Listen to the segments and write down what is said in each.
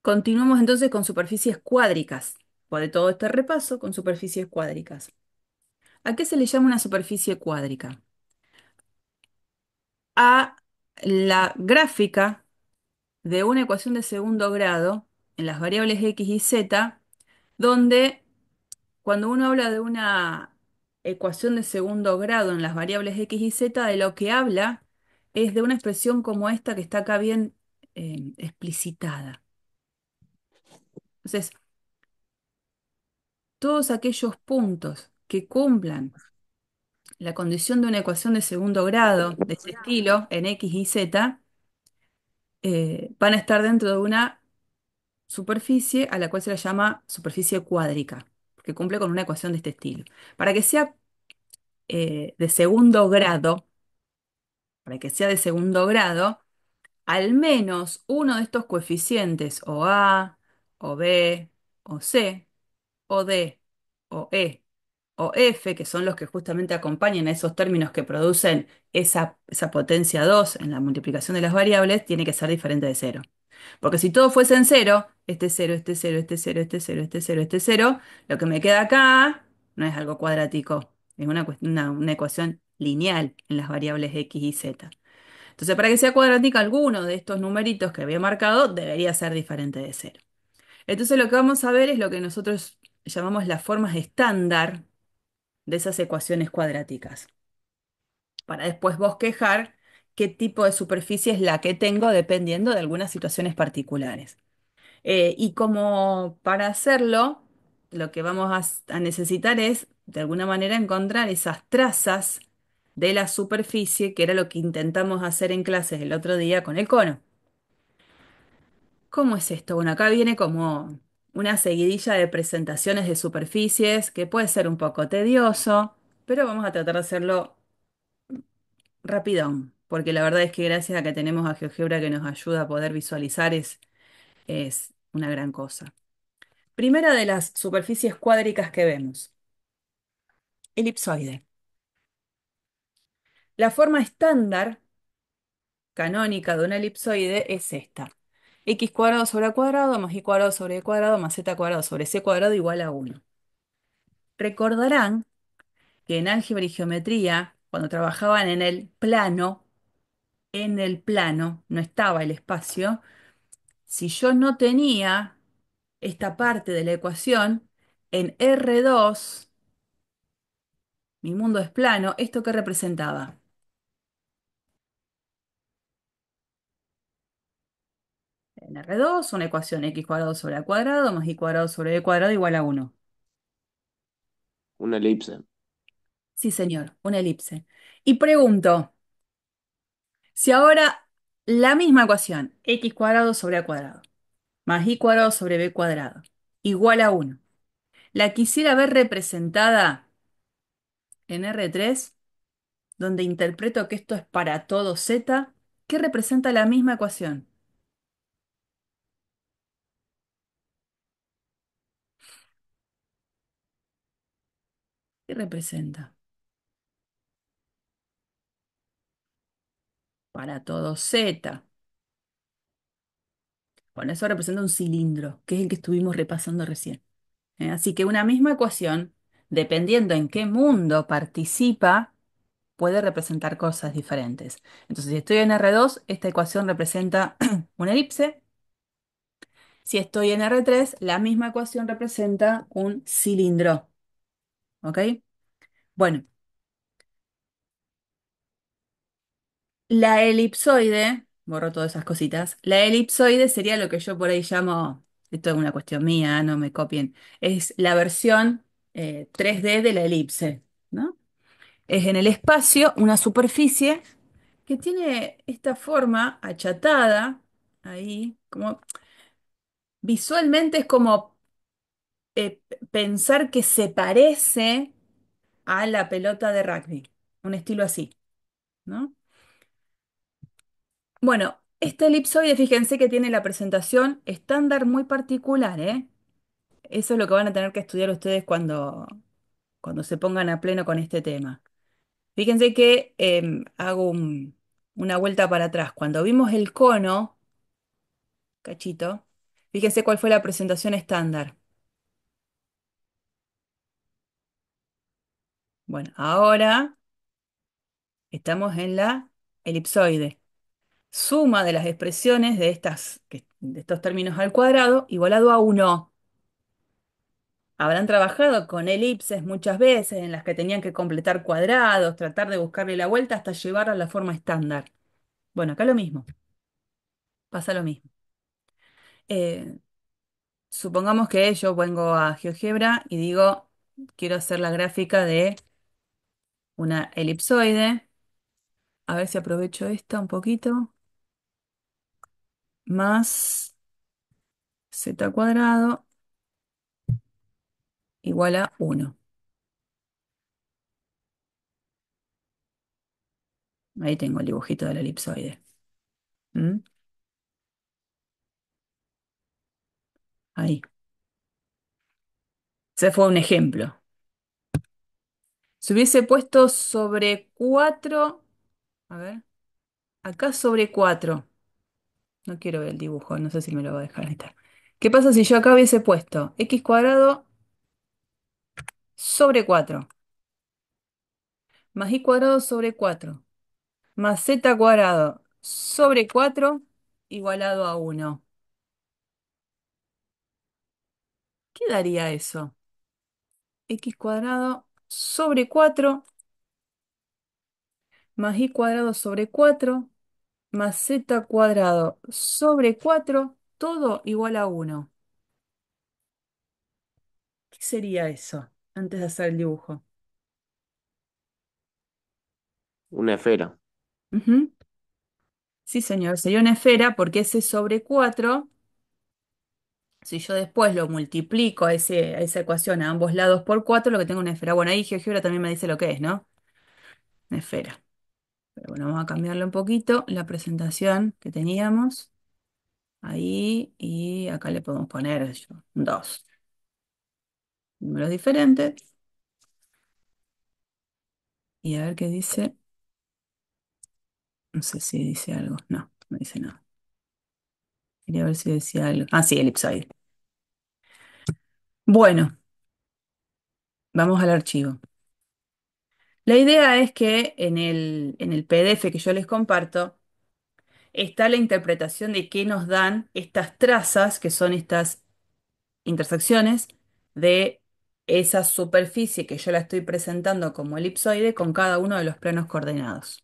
Continuamos entonces con superficies cuádricas. Por de todo este repaso con superficies cuádricas. ¿A qué se le llama una superficie cuádrica? A la gráfica de una ecuación de segundo grado en las variables x y z, donde cuando uno habla de una ecuación de segundo grado en las variables x y z, de lo que habla es de una expresión como esta que está acá bien explicitada. Entonces, todos aquellos puntos que cumplan la condición de una ecuación de segundo grado de ese estilo en x y z van a estar dentro de una superficie a la cual se le llama superficie cuádrica, porque cumple con una ecuación de este estilo. Para que sea de segundo grado, para que sea de segundo grado, al menos uno de estos coeficientes, o A, o B, o C, o D, o E, o F, que son los que justamente acompañan a esos términos que producen esa potencia 2 en la multiplicación de las variables, tiene que ser diferente de cero. Porque si todo fuese en cero, este cero, este cero, este cero, este cero, este cero, este cero, lo que me queda acá no es algo cuadrático, es una ecuación lineal en las variables x y z. Entonces, para que sea cuadrática, alguno de estos numeritos que había marcado debería ser diferente de cero. Entonces, lo que vamos a ver es lo que nosotros llamamos las formas estándar de esas ecuaciones cuadráticas, para después bosquejar qué tipo de superficie es la que tengo dependiendo de algunas situaciones particulares. Y como para hacerlo, lo que vamos a necesitar es, de alguna manera, encontrar esas trazas de la superficie, que era lo que intentamos hacer en clases el otro día con el cono. ¿Cómo es esto? Bueno, acá viene como una seguidilla de presentaciones de superficies que puede ser un poco tedioso, pero vamos a tratar de hacerlo rapidón, porque la verdad es que gracias a que tenemos a GeoGebra que nos ayuda a poder visualizar es una gran cosa. Primera de las superficies cuádricas que vemos, elipsoide. La forma estándar canónica de una elipsoide es esta. X cuadrado sobre A cuadrado más Y cuadrado sobre E cuadrado más Z cuadrado sobre C cuadrado igual a 1. Recordarán que en álgebra y geometría, cuando trabajaban en el plano, no estaba el espacio. Si yo no tenía esta parte de la ecuación en R2, mi mundo es plano, ¿esto qué representaba? En R2, una ecuación x cuadrado sobre a cuadrado más y cuadrado sobre b cuadrado igual a 1. Una elipse. Sí, señor, una elipse. Y pregunto, si ahora la misma ecuación, x cuadrado sobre a cuadrado más y cuadrado sobre b cuadrado igual a 1, la quisiera ver representada en R3, donde interpreto que esto es para todo z, ¿qué representa la misma ecuación? ¿Qué representa? Para todo z. Bueno, eso representa un cilindro, que es el que estuvimos repasando recién. Así que una misma ecuación, dependiendo en qué mundo participa, puede representar cosas diferentes. Entonces, si estoy en R2, esta ecuación representa una elipse. Si estoy en R3, la misma ecuación representa un cilindro. ¿Ok? Bueno, la elipsoide, borro todas esas cositas, la elipsoide sería lo que yo por ahí llamo, esto es una cuestión mía, no me copien, es la versión 3D de la elipse, ¿no? Es en el espacio una superficie que tiene esta forma achatada, ahí, como visualmente es como pensar que se parece a la pelota de rugby, un estilo así, ¿no? Bueno, este elipsoide, fíjense que tiene la presentación estándar muy particular, ¿eh? Eso es lo que van a tener que estudiar ustedes cuando se pongan a pleno con este tema. Fíjense que hago una vuelta para atrás. Cuando vimos el cono, cachito, Fíjense cuál fue la presentación estándar. Bueno, ahora estamos en la elipsoide. Suma de las expresiones de de estos términos al cuadrado igualado a uno. Habrán trabajado con elipses muchas veces en las que tenían que completar cuadrados, tratar de buscarle la vuelta hasta llevarla a la forma estándar. Bueno, acá lo mismo, pasa lo mismo. Eh, Supongamos que yo vengo a GeoGebra y digo, quiero hacer la gráfica de una elipsoide. A ver si aprovecho esta un poquito. Más z cuadrado igual a uno. Ahí tengo el dibujito de la elipsoide. ¿Mm? Ahí. Ese fue un ejemplo. Si hubiese puesto sobre 4, a ver, acá sobre 4. No quiero ver el dibujo, no sé si me lo va a dejar. Ahí está. ¿Qué pasa si yo acá hubiese puesto x cuadrado sobre 4 más y cuadrado sobre 4 más z cuadrado sobre 4 igualado a uno? ¿Qué daría eso? X cuadrado sobre 4 más y cuadrado sobre 4 más z cuadrado sobre 4 todo igual a uno. ¿Qué sería eso antes de hacer el dibujo? Una esfera. Ujú. Sí, señor, sería una esfera porque ese sobre 4, si yo después lo multiplico a esa ecuación a ambos lados por 4, lo que tengo es una esfera. Bueno, ahí GeoGebra también me dice lo que es, ¿no? Una esfera. Pero bueno, vamos a cambiarle un poquito la presentación que teníamos ahí y acá le podemos poner dos números diferentes y a ver qué dice. No sé si dice algo. No, no dice nada. Quería ver si decía algo. Ah, sí, elipsoide. Bueno, vamos al archivo. La idea es que en el PDF que yo les comparto está la interpretación de qué nos dan estas trazas, que son estas intersecciones de esa superficie que yo la estoy presentando como elipsoide con cada uno de los planos coordenados.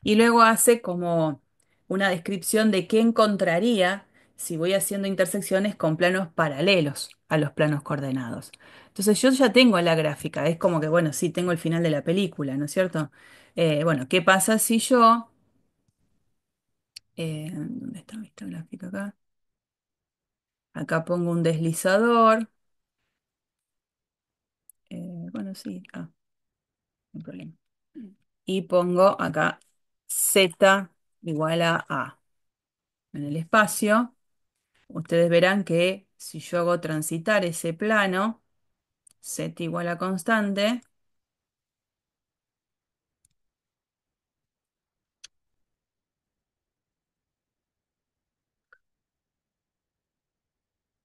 Y luego hace como una descripción de qué encontraría si voy haciendo intersecciones con planos paralelos a los planos coordenados. Entonces yo ya tengo la gráfica, es como que, bueno, sí, tengo el final de la película, ¿no es cierto? Bueno, ¿qué pasa si yo... ¿dónde está esta gráfica acá? Acá pongo un deslizador. Bueno, sí, no hay problema. Y pongo acá Z igual a A en el espacio. Ustedes verán que si yo hago transitar ese plano, z igual a constante,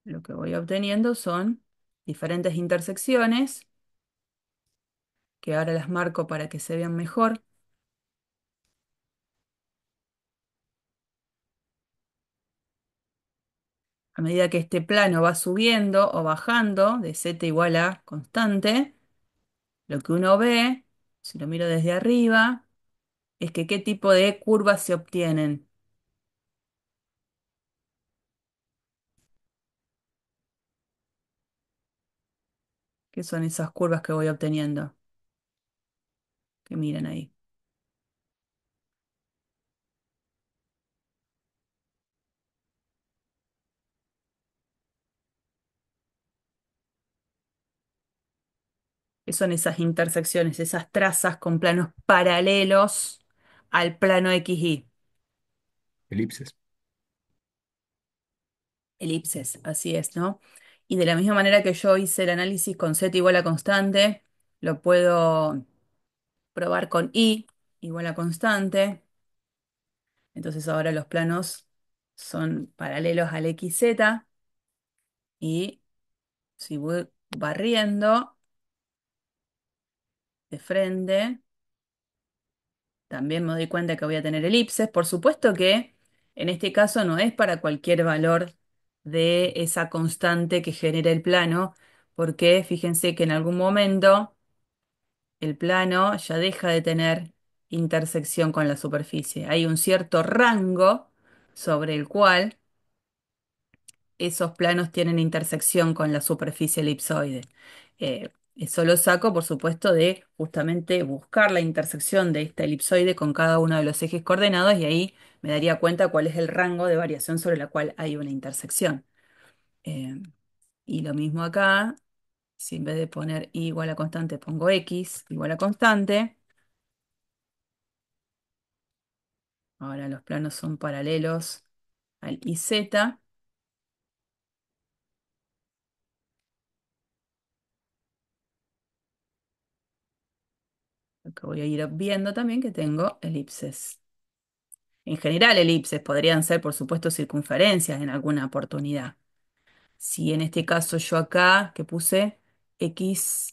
lo que voy obteniendo son diferentes intersecciones, que ahora las marco para que se vean mejor. A medida que este plano va subiendo o bajando de z igual a constante, lo que uno ve, si lo miro desde arriba, es que qué tipo de curvas se obtienen. ¿Qué son esas curvas que voy obteniendo? Que miren ahí. ¿Qué son esas intersecciones, esas trazas con planos paralelos al plano XY? Elipses. Elipses, así es, ¿no? Y de la misma manera que yo hice el análisis con z igual a constante, lo puedo probar con y igual a constante. Entonces ahora los planos son paralelos al XZ y si voy barriendo de frente, también me doy cuenta que voy a tener elipses. Por supuesto que en este caso no es para cualquier valor de esa constante que genera el plano, porque fíjense que en algún momento el plano ya deja de tener intersección con la superficie. Hay un cierto rango sobre el cual esos planos tienen intersección con la superficie elipsoide. Eso lo saco, por supuesto, de justamente buscar la intersección de esta elipsoide con cada uno de los ejes coordenados y ahí me daría cuenta cuál es el rango de variación sobre la cual hay una intersección. Eh, y lo mismo acá, si en vez de poner y igual a constante pongo x igual a constante, ahora los planos son paralelos al IZ. Acá voy a ir viendo también que tengo elipses. En general, elipses podrían ser, por supuesto, circunferencias en alguna oportunidad. Si en este caso yo acá, que puse x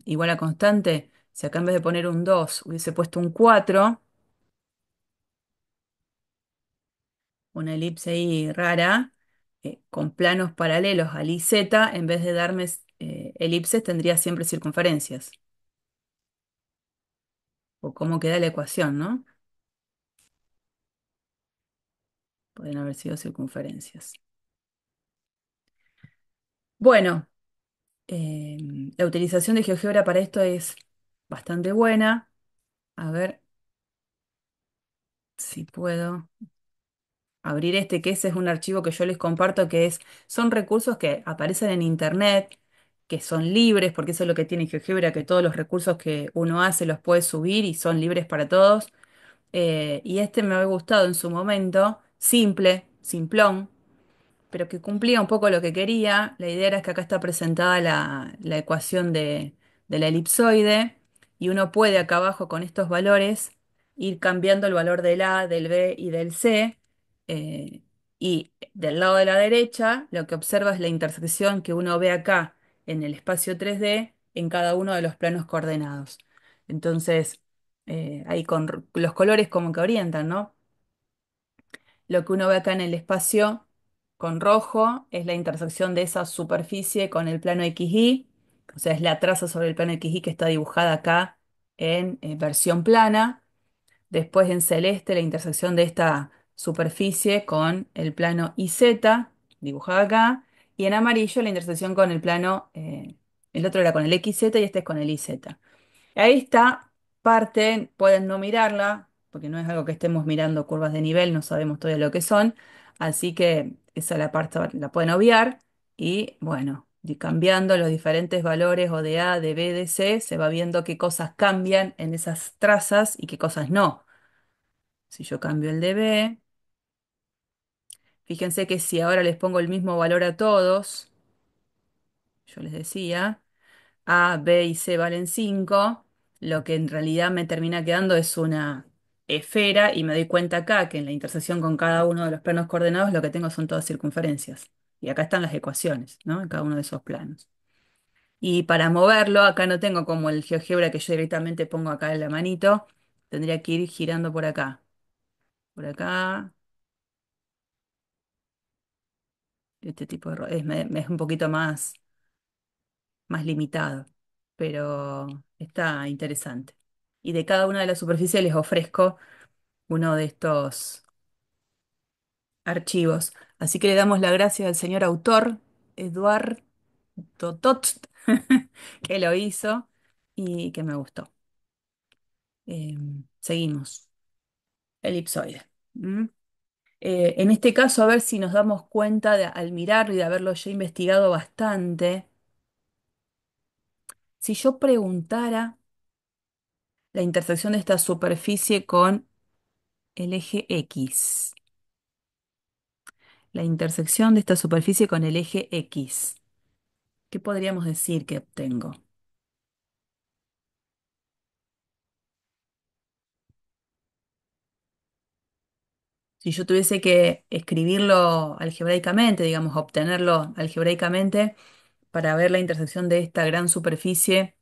igual a constante, si acá en vez de poner un 2 hubiese puesto un 4, una elipse ahí rara, con planos paralelos al IZ, en vez de darme elipses, tendría siempre circunferencias. O cómo queda la ecuación, ¿no? Pueden haber sido circunferencias. Bueno. Eh, la utilización de GeoGebra para esto es bastante buena. A ver si puedo abrir este, que ese es un archivo que yo les comparto, son recursos que aparecen en internet, que son libres, porque eso es lo que tiene GeoGebra, que todos los recursos que uno hace los puede subir y son libres para todos. Y este me había gustado en su momento, simple, simplón, pero que cumplía un poco lo que quería. La idea era que acá está presentada la ecuación de la elipsoide y uno puede acá abajo con estos valores ir cambiando el valor del A, del B y del C. eh, y del lado de la derecha lo que observa es la intersección que uno ve acá en el espacio 3D en cada uno de los planos coordenados. Entonces, ahí con los colores como que orientan, ¿no? Lo que uno ve acá en el espacio con rojo es la intersección de esa superficie con el plano XY, o sea, es la traza sobre el plano XY que está dibujada acá en versión plana. Después en celeste la intersección de esta superficie con el plano IZ, dibujada acá. Y en amarillo la intersección con el plano, el otro era con el XZ y este es con el IZ. Ahí está, parte, pueden no mirarla, porque no es algo que estemos mirando curvas de nivel, no sabemos todavía lo que son, así que esa la parte la pueden obviar y bueno, y cambiando los diferentes valores o de A, de B, de C, se va viendo qué cosas cambian en esas trazas y qué cosas no. Si yo cambio el de B, fíjense que si ahora les pongo el mismo valor a todos, yo les decía, A, B y C valen 5. Lo que en realidad me termina quedando es una esfera y me doy cuenta acá que en la intersección con cada uno de los planos coordenados lo que tengo son todas circunferencias. Y acá están las ecuaciones, ¿no? En cada uno de esos planos. Y para moverlo, acá no tengo como el GeoGebra que yo directamente pongo acá en la manito. Tendría que ir girando por acá. Por acá. Este tipo de... es un poquito más limitado, pero está interesante. Y de cada una de las superficies les ofrezco uno de estos archivos. Así que le damos la gracia al señor autor, Eduard Totot, que lo hizo y que me gustó. Seguimos. Elipsoide. ¿Mm? En este caso, a ver si nos damos cuenta al mirarlo y de haberlo ya investigado bastante, si yo preguntara la intersección de esta superficie con el eje X. La intersección de esta superficie con el eje X. ¿Qué podríamos decir que obtengo? Si yo tuviese que escribirlo algebraicamente, digamos, obtenerlo algebraicamente para ver la intersección de esta gran superficie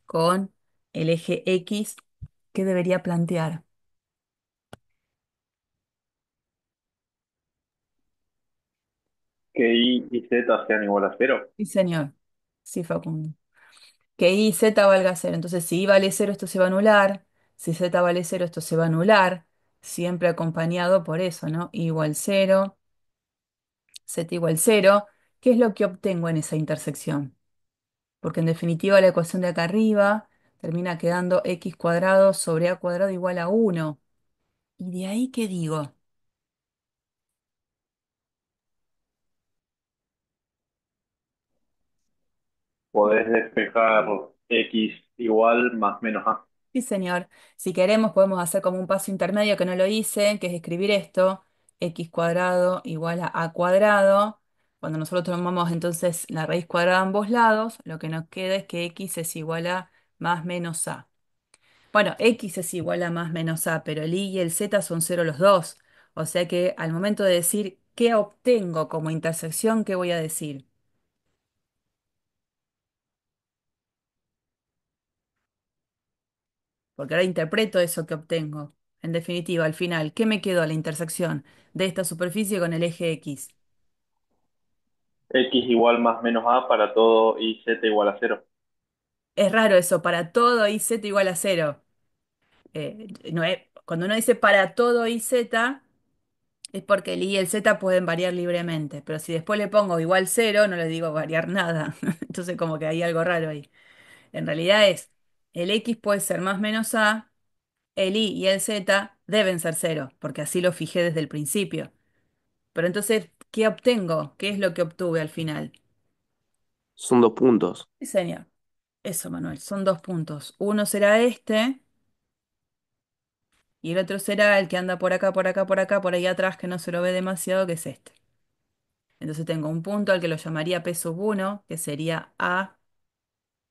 con el eje X, ¿qué debería plantear? Que y z sean igual a cero. Sí, señor. Sí, Facundo. Que y z valga cero. Entonces, si y vale cero, esto se va a anular. Si z vale cero, esto se va a anular. Siempre acompañado por eso, ¿no? Y igual cero, z igual cero. ¿Qué es lo que obtengo en esa intersección? Porque en definitiva la ecuación de acá arriba termina quedando x cuadrado sobre a cuadrado igual a uno. ¿Y de ahí qué digo? Podés despejar x igual más menos a. Sí, señor. Si queremos, podemos hacer como un paso intermedio que no lo hice, que es escribir esto, x cuadrado igual a cuadrado. Cuando nosotros tomamos entonces la raíz cuadrada a ambos lados, lo que nos queda es que x es igual a más menos a. Bueno, x es igual a más menos a, pero el y y el z son cero los dos. O sea que al momento de decir qué obtengo como intersección, ¿qué voy a decir? Porque ahora interpreto eso que obtengo. En definitiva, al final, ¿qué me quedó a la intersección de esta superficie con el eje X? X igual más menos a para todo y z igual a cero. Es raro eso, para todo y z igual a cero. Cuando uno dice para todo y z, es porque el y y el z pueden variar libremente. Pero si después le pongo igual cero, no le digo variar nada. Entonces como que hay algo raro ahí. En realidad es, el x puede ser más menos a, el y y el z deben ser cero, porque así lo fijé desde el principio. Pero entonces, ¿qué obtengo? ¿Qué es lo que obtuve al final? Son dos puntos. Sí, señor. Eso, Manuel, son dos puntos. Uno será este y el otro será el que anda por acá, por acá, por acá, por ahí atrás, que no se lo ve demasiado, que es este. Entonces tengo un punto al que lo llamaría P sub 1, que sería A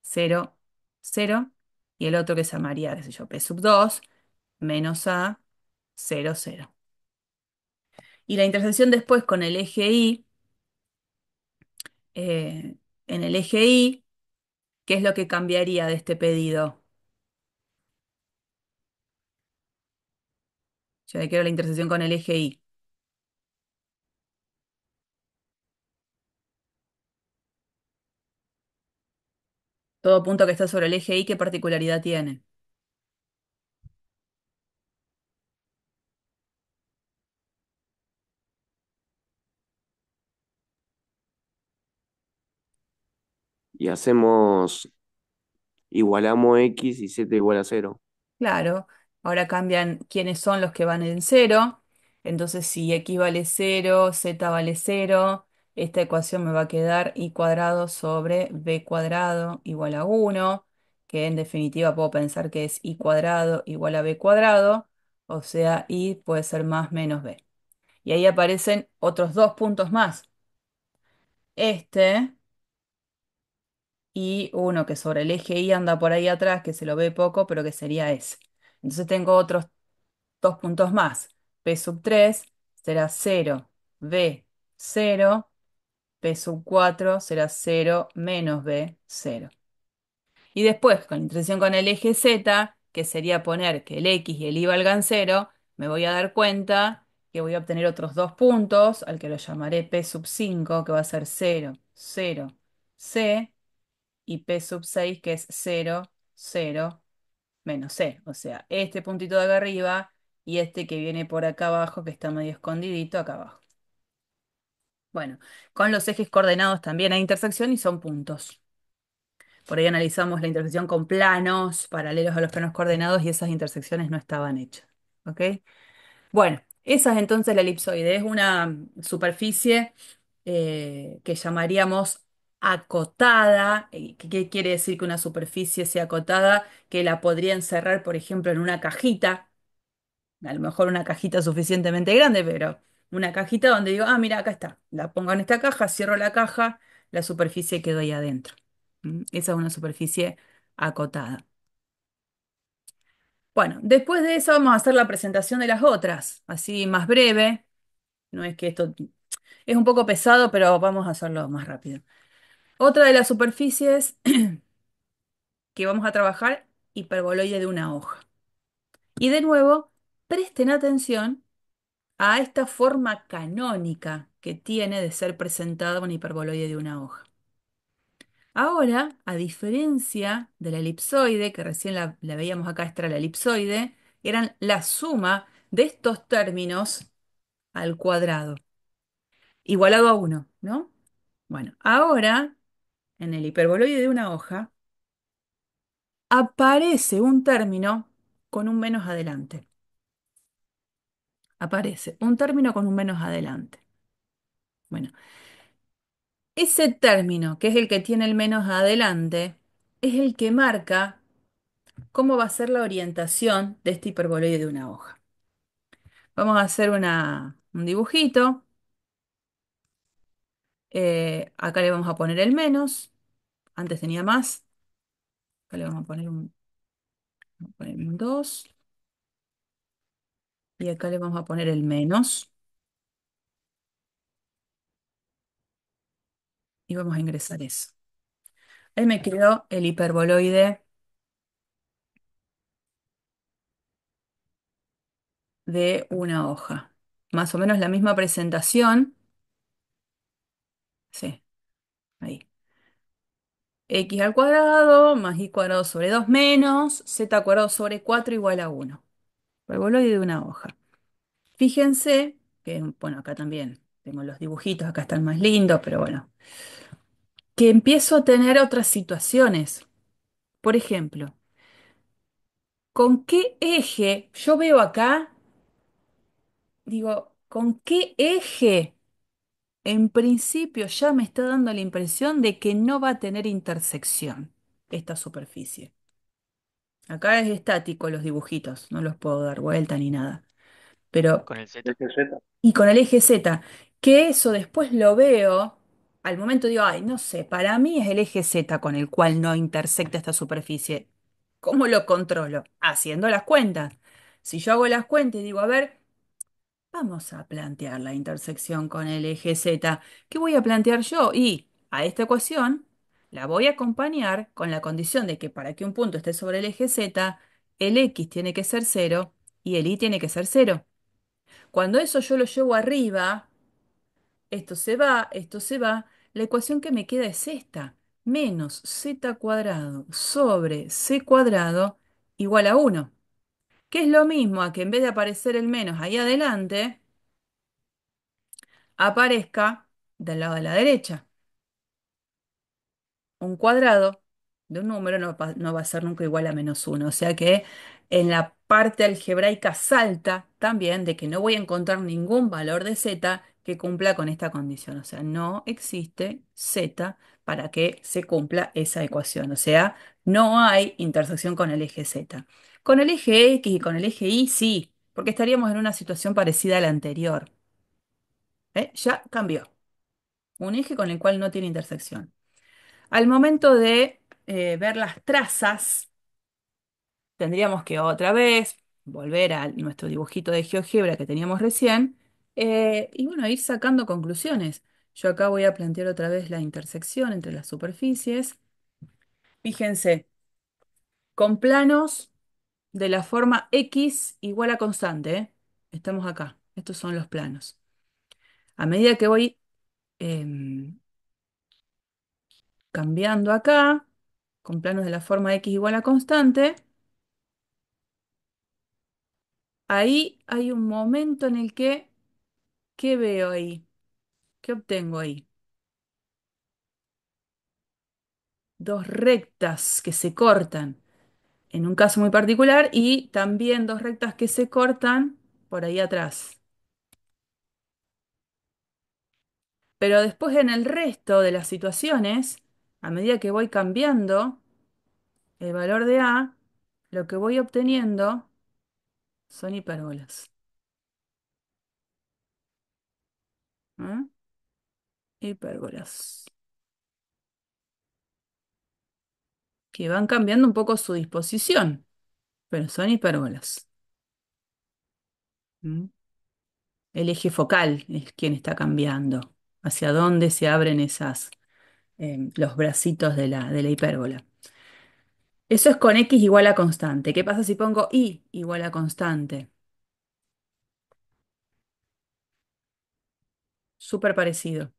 0, 0, y el otro que se llamaría, qué sé yo, P sub 2 menos A 0, 0. Y la intersección después con el eje Y, eh, en el eje Y, ¿qué es lo que cambiaría de este pedido? Yo le quiero la intersección con el eje Y. Todo punto que está sobre el eje Y, ¿qué particularidad tiene? Y hacemos, igualamos x y z igual a cero. Claro, ahora cambian quiénes son los que van en cero. Entonces, si x vale cero, z vale cero, esta ecuación me va a quedar y cuadrado sobre b cuadrado igual a uno, que en definitiva puedo pensar que es y cuadrado igual a b cuadrado, o sea, y puede ser más menos b. Y ahí aparecen otros dos puntos más. Este y uno que sobre el eje y anda por ahí atrás, que se lo ve poco, pero que sería ese. Entonces tengo otros dos puntos más. P sub 3 será cero B cero. P sub 4 será cero menos B cero. Y después, con la intersección con el eje Z, que sería poner que el X y el Y valgan cero, me voy a dar cuenta que voy a obtener otros dos puntos, al que lo llamaré P sub 5, que va a ser cero 0, C, y P sub 6, que es cero 0 menos C. O sea, este puntito de acá arriba y este que viene por acá abajo, que está medio escondidito acá abajo. Bueno, con los ejes coordenados también hay intersección y son puntos. Por ahí analizamos la intersección con planos paralelos a los planos coordenados y esas intersecciones no estaban hechas. ¿Ok? Bueno, esa es entonces la elipsoide. Es una superficie que llamaríamos acotada. ¿Qué quiere decir que una superficie sea acotada? Que la podría encerrar, por ejemplo, en una cajita. A lo mejor una cajita suficientemente grande, pero una cajita donde digo, ah, mira, acá está. La pongo en esta caja, cierro la caja, la superficie quedó ahí adentro. Esa es una superficie acotada. Bueno, después de eso vamos a hacer la presentación de las otras, así más breve. No es que esto es un poco pesado, pero vamos a hacerlo más rápido. Otra de las superficies que vamos a trabajar, hiperboloide de una hoja. Y de nuevo, presten atención a esta forma canónica que tiene de ser presentada un hiperboloide de una hoja. Ahora, a diferencia de la elipsoide, que recién la veíamos acá, esta era la elipsoide, eran la suma de estos términos al cuadrado, igualado a uno, ¿no? Bueno, ahora, en el hiperboloide de una hoja, aparece un término con un menos adelante. Aparece un término con un menos adelante. Bueno, ese término, que es el que tiene el menos adelante, es el que marca cómo va a ser la orientación de este hiperboloide de una hoja. Vamos a hacer un dibujito. Acá le vamos a poner el menos. Antes tenía más. Acá le vamos a poner un 2. Y acá le vamos a poner el menos. Y vamos a ingresar eso. Ahí me quedó el hiperboloide de una hoja. Más o menos la misma presentación. Sí, ahí. X al cuadrado más y cuadrado sobre 2 menos z cuadrado sobre 4 igual a 1. Hiperboloide de una hoja. Fíjense que, bueno, acá también tengo los dibujitos, acá están más lindos, pero bueno, que empiezo a tener otras situaciones. Por ejemplo, ¿con qué eje? Yo veo acá, digo, ¿con qué eje? En principio ya me está dando la impresión de que no va a tener intersección esta superficie. Acá es estático los dibujitos, no los puedo dar vuelta ni nada. Pero Con el Z. Eje Z. y con el eje Z, que eso después lo veo, al momento digo, ay, no sé, para mí es el eje Z con el cual no intersecta esta superficie. ¿Cómo lo controlo? Haciendo las cuentas. Si yo hago las cuentas y digo, a ver, vamos a plantear la intersección con el eje Z, ¿qué voy a plantear yo? Y a esta ecuación la voy a acompañar con la condición de que para que un punto esté sobre el eje Z, el X tiene que ser cero y el Y tiene que ser cero. Cuando eso yo lo llevo arriba, esto se va, la ecuación que me queda es esta, menos z cuadrado sobre c cuadrado igual a 1, que es lo mismo a que en vez de aparecer el menos ahí adelante, aparezca del lado de la derecha. Un cuadrado de un número no va a ser nunca igual a menos uno. O sea que en la parte algebraica salta también de que no voy a encontrar ningún valor de z que cumpla con esta condición. O sea, no existe z para que se cumpla esa ecuación. O sea, no hay intersección con el eje z. Con el eje x y con el eje y sí, porque estaríamos en una situación parecida a la anterior. Ya cambió. Un eje con el cual no tiene intersección. Al momento de ver las trazas, tendríamos que otra vez volver a nuestro dibujito de GeoGebra que teníamos recién y bueno, ir sacando conclusiones. Yo acá voy a plantear otra vez la intersección entre las superficies. Fíjense, con planos de la forma X igual a constante, ¿eh? Estamos acá. Estos son los planos. A medida que voy em, cambiando acá, con planos de la forma X igual a constante, ahí hay un momento en el que, ¿qué veo ahí? ¿Qué obtengo ahí? Dos rectas que se cortan en un caso muy particular y también dos rectas que se cortan por ahí atrás. Pero después en el resto de las situaciones, a medida que voy cambiando el valor de A, lo que voy obteniendo son hipérbolas. ¿Eh? Hipérbolas. Que van cambiando un poco su disposición. pero son hipérbolas. ¿Mm? El eje focal es quien está cambiando, hacia dónde se abren los bracitos de la hipérbola. Eso es con x igual a constante. ¿Qué pasa si pongo y igual a constante? Súper parecido.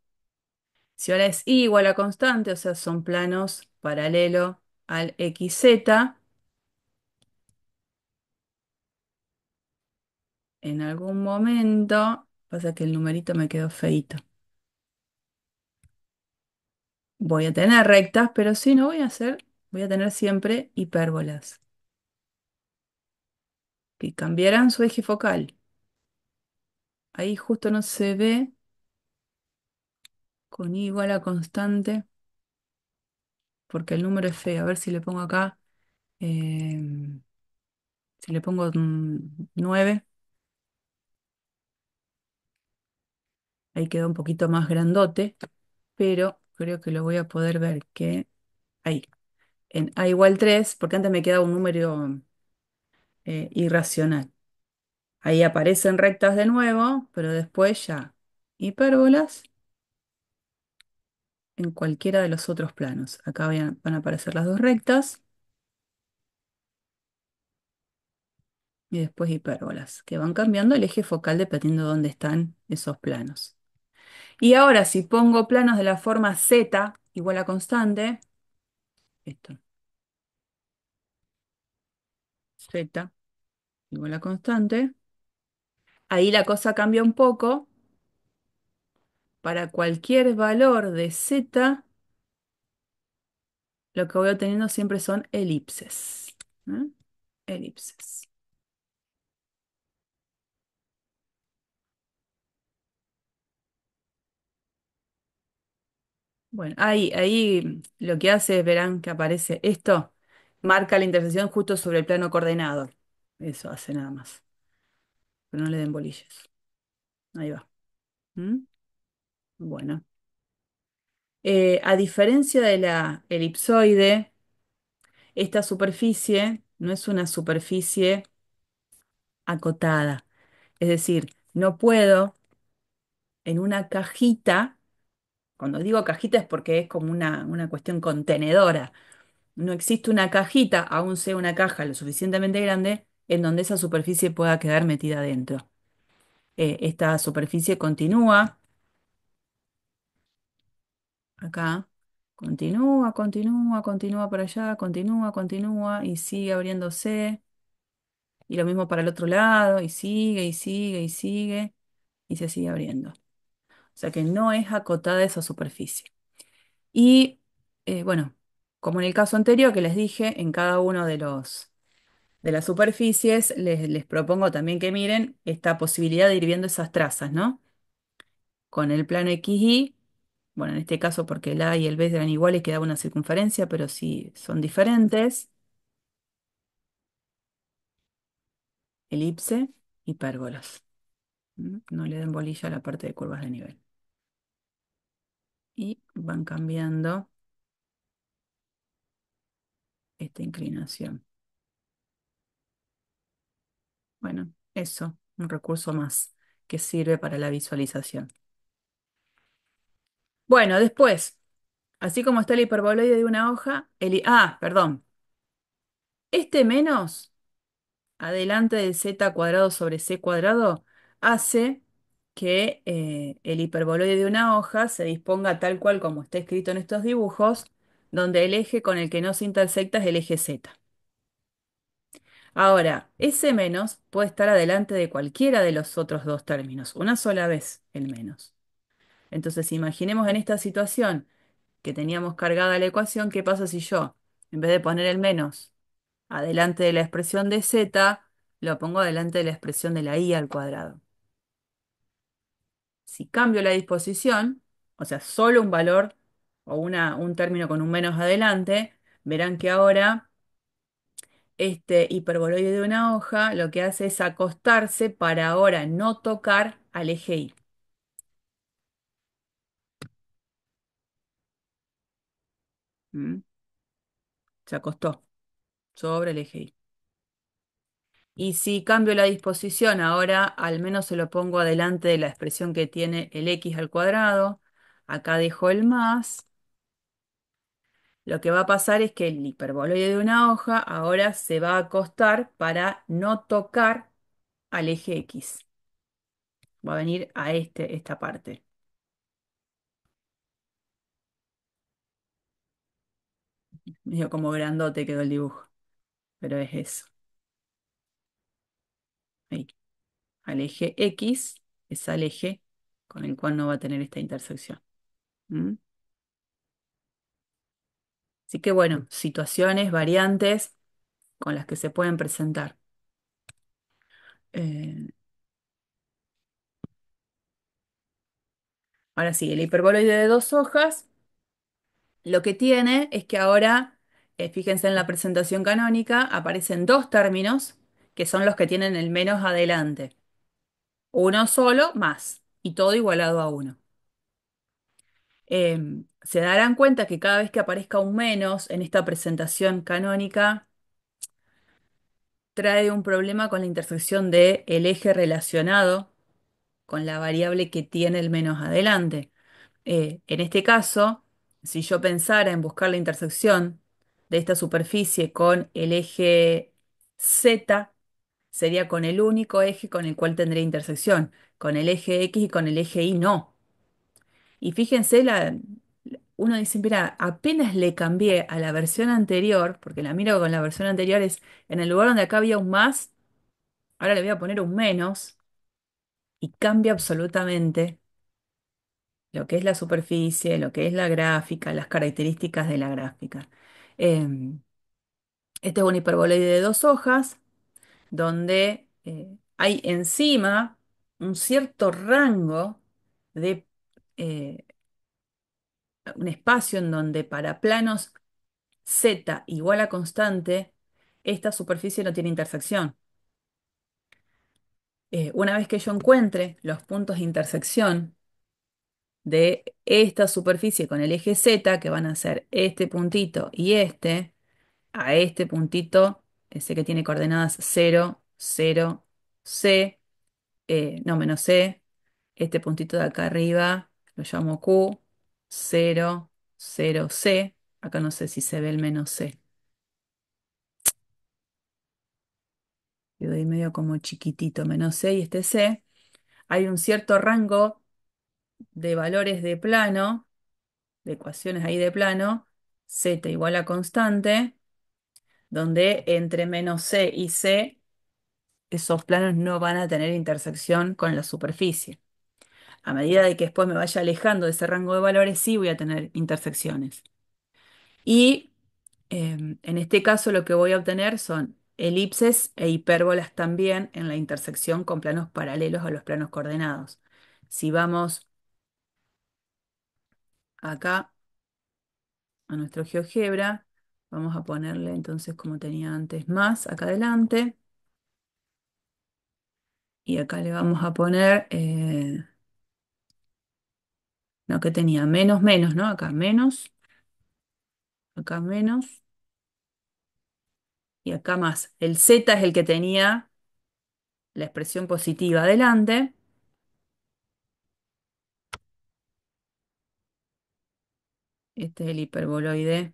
Si ahora es y igual a constante, o sea, son planos paralelo al xz, en algún momento, pasa que el numerito me quedó feíto. Voy a tener rectas, pero si no voy a tener siempre hipérbolas, que cambiarán su eje focal. Ahí justo no se ve con y igual a constante, porque el número es feo. A ver si le pongo acá, em, si le pongo 9, ahí queda un poquito más grandote, pero creo que lo voy a poder ver que ahí, en a igual 3, porque antes me quedaba un número irracional. Ahí aparecen rectas de nuevo, pero después ya hipérbolas en cualquiera de los otros planos. Acá van a aparecer las dos rectas y después hipérbolas, que van cambiando el eje focal dependiendo de dónde están esos planos. Y ahora si pongo planos de la forma z igual a constante, esto, z igual a constante, ahí la cosa cambia un poco. Para cualquier valor de z, lo que voy obteniendo siempre son elipses. ¿Eh? Elipses. Bueno, ahí lo que hace, verán que aparece esto, marca la intersección justo sobre el plano coordenado. Eso hace nada más. Pero no le den bolillas. Ahí va. ¿Mm? Bueno. A diferencia de la elipsoide, esta superficie no es una superficie acotada. Es decir, no puedo en una cajita, cuando digo cajita es porque es como una cuestión contenedora. No existe una cajita, aún sea una caja lo suficientemente grande, en donde esa superficie pueda quedar metida dentro. Esta superficie continúa acá, continúa por allá, continúa y sigue abriéndose. Y lo mismo para el otro lado, y sigue, y sigue, y sigue, y se sigue abriendo. O sea que no es acotada esa superficie. Y bueno, como en el caso anterior que les dije, en cada uno de las superficies les propongo también que miren esta posibilidad de ir viendo esas trazas, ¿no? Con el plano XY, bueno, en este caso porque el A y el B eran iguales, quedaba una circunferencia, pero si son diferentes, elipse, hipérbolas. No le den bolilla a la parte de curvas de nivel. Y van cambiando esta inclinación. Bueno, eso, un recurso más que sirve para la visualización. Bueno, después, así como está el hiperboloide de una hoja, perdón, este menos adelante del z cuadrado sobre c cuadrado hace que el hiperboloide de una hoja se disponga tal cual como está escrito en estos dibujos, donde el eje con el que no se intersecta es el eje z. Ahora, ese menos puede estar adelante de cualquiera de los otros dos términos, una sola vez el menos. Entonces, imaginemos en esta situación que teníamos cargada la ecuación, ¿qué pasa si yo, en vez de poner el menos adelante de la expresión de z, lo pongo adelante de la expresión de la i al cuadrado? Si cambio la disposición, o sea, solo un valor o un término con un menos adelante, verán que ahora este hiperboloide de una hoja lo que hace es acostarse para ahora no tocar al eje y. ¿Mm? Se acostó sobre el eje y. Y si cambio la disposición, ahora al menos se lo pongo adelante de la expresión que tiene el x al cuadrado. Acá dejo el más. Lo que va a pasar es que el hiperboloide de una hoja ahora se va a acostar para no tocar al eje X. Va a venir a esta parte. Medio como grandote quedó el dibujo, pero es eso. Ahí. Al eje X es al eje con el cual no va a tener esta intersección. ¿Mm? Así que bueno, situaciones, variantes con las que se pueden presentar. Eh, ahora sí, el hiperboloide de dos hojas, lo que tiene es que ahora, fíjense en la presentación canónica, aparecen dos términos que son los que tienen el menos adelante. Uno solo más, y todo igualado a uno. Se darán cuenta que cada vez que aparezca un menos en esta presentación canónica, trae un problema con la intersección del eje relacionado con la variable que tiene el menos adelante. En este caso, si yo pensara en buscar la intersección de esta superficie con el eje Z, sería con el único eje con el cual tendría intersección, con el eje X y con el eje Y no. Y fíjense, uno dice, mira, apenas le cambié a la versión anterior, porque la miro con la versión anterior es, en el lugar donde acá había un más, ahora le voy a poner un menos y cambia absolutamente lo que es la superficie, lo que es la gráfica, las características de la gráfica. Em, este es un hiperboloide de dos hojas, donde hay encima un cierto rango de eh, un espacio en donde para planos z igual a constante, esta superficie no tiene intersección. Una vez que yo encuentre los puntos de intersección de esta superficie con el eje z, que van a ser este puntito y a este puntito, ese que tiene coordenadas 0, 0, c, no, menos c, este puntito de acá arriba lo llamo Q, 0, 0, c, acá no sé si se ve el menos c, quedó ahí medio como chiquitito, menos c y este c, hay un cierto rango de valores de plano, de ecuaciones ahí de plano, z igual a constante, donde entre menos c y c, esos planos no van a tener intersección con la superficie. A medida de que después me vaya alejando de ese rango de valores, sí voy a tener intersecciones. Y en este caso lo que voy a obtener son elipses e hipérbolas también en la intersección con planos paralelos a los planos coordenados. Si vamos acá a nuestro GeoGebra, vamos a ponerle entonces como tenía antes más acá adelante. Y acá le vamos a poner, no, que tenía menos, menos, ¿no? Acá menos y acá más. El Z es el que tenía la expresión positiva adelante. Este es el hiperboloide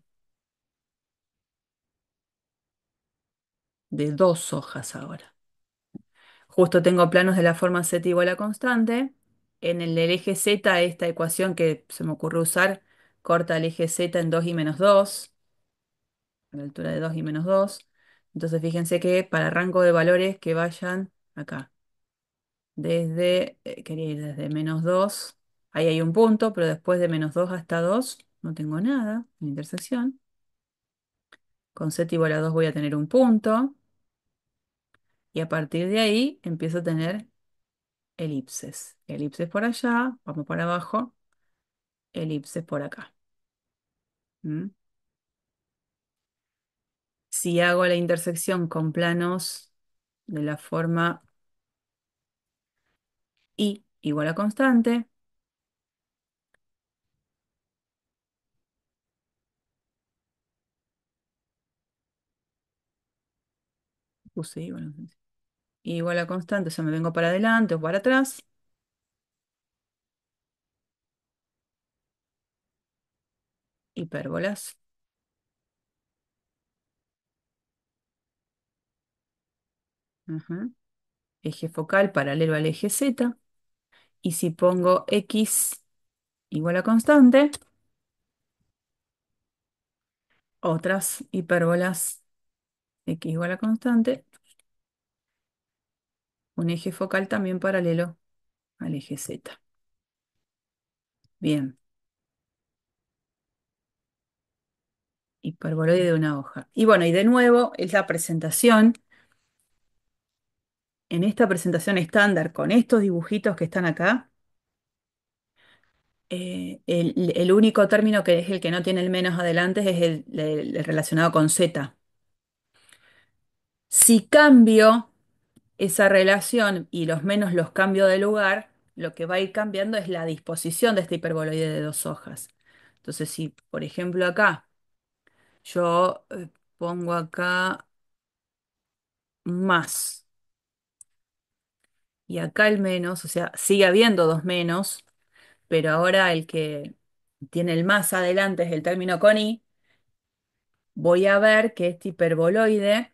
de dos hojas ahora. Justo tengo planos de la forma z igual a constante. En el del eje z, esta ecuación que se me ocurrió usar, corta el eje z en 2 y menos 2, a la altura de 2 y menos 2. Entonces fíjense que para rango de valores que vayan acá, quería ir desde menos 2, ahí hay un punto, pero después de menos 2 hasta 2 no tengo nada en intersección. Con z igual a 2 voy a tener un punto. Y a partir de ahí empiezo a tener elipses. Elipses por allá, vamos para abajo, elipses por acá. ¿Mm? Si hago la intersección con planos de la forma y igual a constante, puse y, bueno, no sé. igual a constante, o sea, me vengo para adelante o para atrás. Hipérbolas. Ajá. Eje focal paralelo al eje Z. Y si pongo X igual a constante, otras hipérbolas X igual a constante, un eje focal también paralelo al eje Z. Bien, hiperboloide de una hoja. Y bueno, y de nuevo es la presentación. En esta presentación estándar con estos dibujitos que están acá, el único término que es el que no tiene el menos adelante es el relacionado con Z. Si cambio esa relación y los menos los cambio de lugar, lo que va a ir cambiando es la disposición de este hiperboloide de dos hojas. Entonces, si por ejemplo acá yo pongo acá más y acá el menos, o sea, sigue habiendo dos menos, pero ahora el que tiene el más adelante es el término con i, voy a ver que este hiperboloide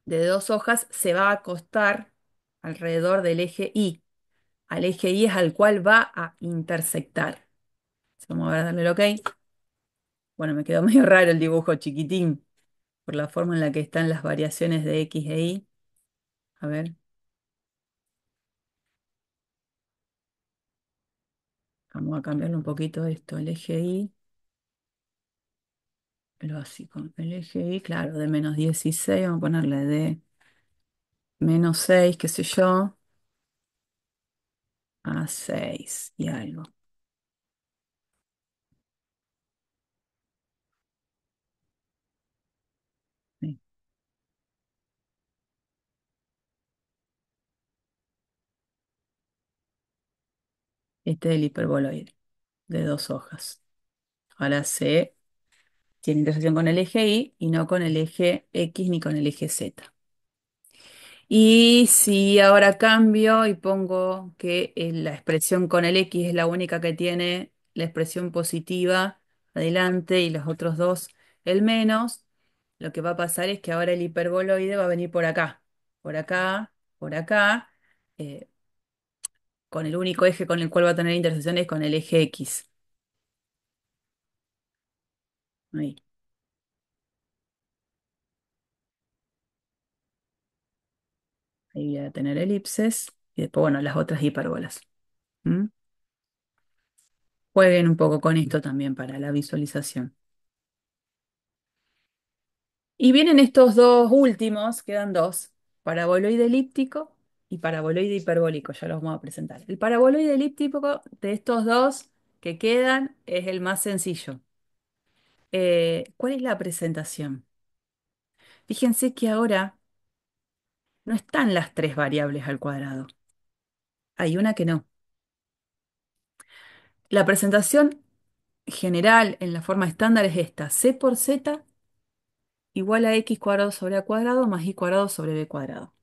de dos hojas se va a acostar alrededor del eje i. Al eje y es al cual va a intersectar. Vamos a ver, darle el OK. Bueno, me quedó medio raro el dibujo chiquitín por la forma en la que están las variaciones de X e Y. A ver, vamos a cambiarle un poquito esto. El eje Y, lo básico. El eje Y, claro, de -16, vamos a ponerle de -6, qué sé yo, a 6 y algo. Sí. Este es el hiperboloide de dos hojas. Ahora C tiene intersección con el eje Y no con el eje X ni con el eje Z. Y si ahora cambio y pongo que la expresión con el X es la única que tiene la expresión positiva adelante y los otros dos el menos, lo que va a pasar es que ahora el hiperboloide va a venir por acá, por acá, por acá, eh, con el único eje con el cual va a tener intersecciones con el eje X. Ahí, ahí voy a tener elipses y después, bueno, las otras hipérbolas. ¿Mm? Jueguen un poco con esto también para la visualización. Y vienen estos dos últimos, quedan dos, paraboloide elíptico y paraboloide hiperbólico, ya los vamos a presentar. El paraboloide elíptico de estos dos que quedan es el más sencillo. ¿Cuál es la presentación? Fíjense que ahora no están las tres variables al cuadrado. Hay una que no. La presentación general en la forma estándar es esta: c por z igual a x cuadrado sobre a cuadrado más y cuadrado sobre b cuadrado.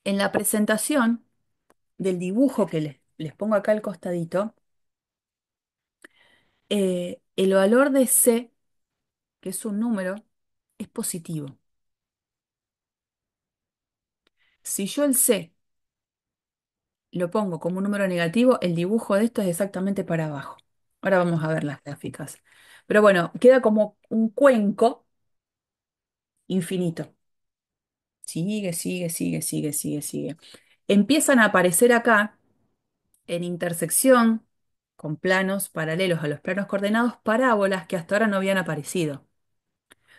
En la presentación del dibujo que les pongo acá al costadito, el valor de C, que es un número, es positivo. Si yo el C lo pongo como un número negativo, el dibujo de esto es exactamente para abajo. Ahora vamos a ver las gráficas. Pero bueno, queda como un cuenco infinito. Sigue, sigue, sigue, sigue, sigue, sigue. Empiezan a aparecer acá, en intersección con planos paralelos a los planos coordenados, parábolas que hasta ahora no habían aparecido.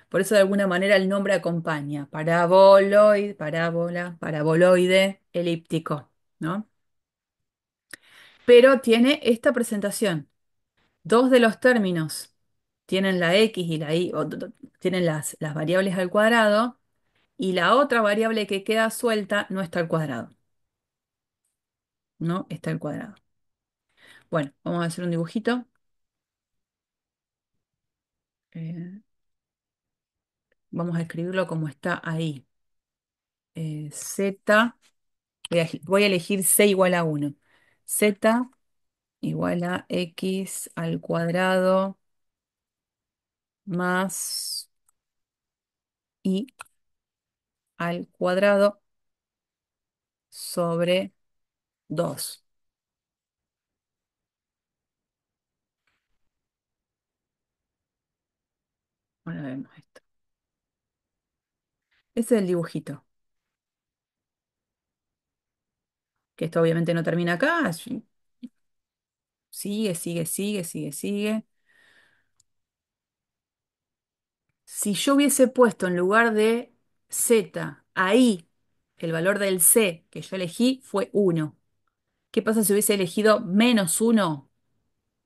Por eso de alguna manera el nombre acompaña. Paraboloide, parábola, paraboloide, elíptico, ¿no? Pero tiene esta presentación. Dos de los términos tienen la X y la Y, tienen las variables al cuadrado, y la otra variable que queda suelta no está al cuadrado. No está al cuadrado. Bueno, vamos a hacer un dibujito. Eh, Vamos a escribirlo como está ahí. Z, voy a elegir C igual a 1. Z igual a X al cuadrado más Y al cuadrado sobre 2. Ahora vemos esto. Ese es el dibujito. Que esto obviamente no termina acá. Sigue, sigue, sigue, sigue, sigue. Si yo hubiese puesto en lugar de Z ahí, el valor del C que yo elegí fue 1. ¿Qué pasa si hubiese elegido -1?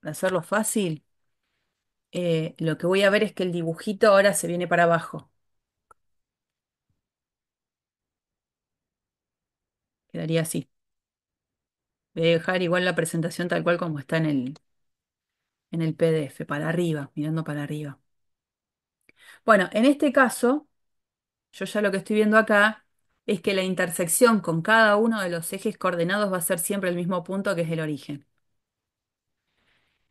Para hacerlo fácil, lo que voy a ver es que el dibujito ahora se viene para abajo. Quedaría así. Voy a dejar igual la presentación tal cual como está en el PDF, para arriba, mirando para arriba. Bueno, en este caso, yo ya lo que estoy viendo acá es que la intersección con cada uno de los ejes coordenados va a ser siempre el mismo punto que es el origen.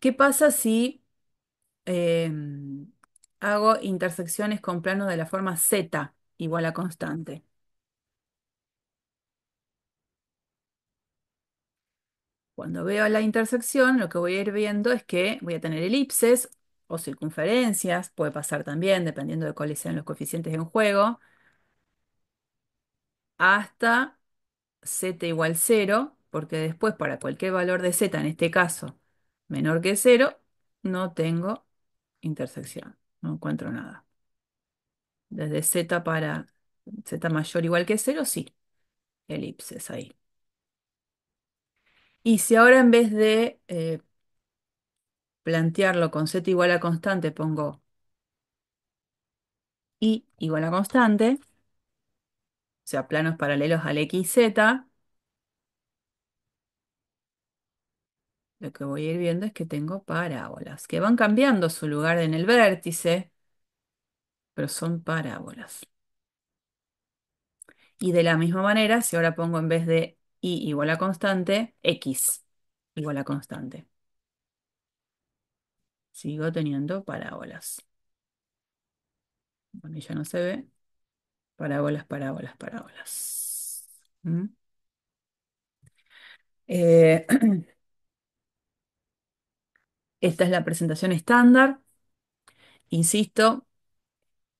¿Qué pasa si hago intersecciones con planos de la forma Z igual a constante? Cuando veo la intersección, lo que voy a ir viendo es que voy a tener elipses o circunferencias, puede pasar también, dependiendo de cuáles sean los coeficientes en juego, hasta z igual 0, porque después para cualquier valor de z, en este caso menor que 0, no tengo intersección, no encuentro nada. Desde z para z mayor o igual que 0, sí, elipses ahí. Y si ahora en vez de plantearlo con z igual a constante, pongo y igual a constante, o sea, planos paralelos al x, z, lo que voy a ir viendo es que tengo parábolas, que van cambiando su lugar en el vértice, pero son parábolas. Y de la misma manera, si ahora pongo en vez de y igual a constante, x igual a constante, sigo teniendo parábolas. Bueno, y ya no se ve. Parábolas, parábolas, parábolas. ¿Mm? Eh, esta es la presentación estándar. Insisto,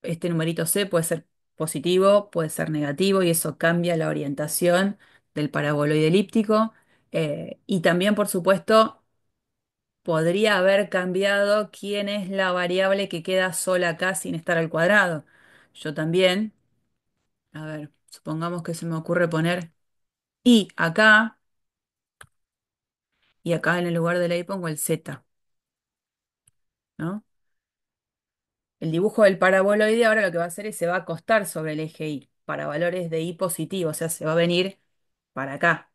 este numerito C puede ser positivo, puede ser negativo y eso cambia la orientación del paraboloide elíptico. Y también, por supuesto, podría haber cambiado quién es la variable que queda sola acá sin estar al cuadrado. Yo también, a ver, supongamos que se me ocurre poner y acá, y acá en el lugar de la y pongo el z, ¿no? El dibujo del paraboloide ahora lo que va a hacer es se va a acostar sobre el eje y para valores de y positivo, o sea, se va a venir para acá.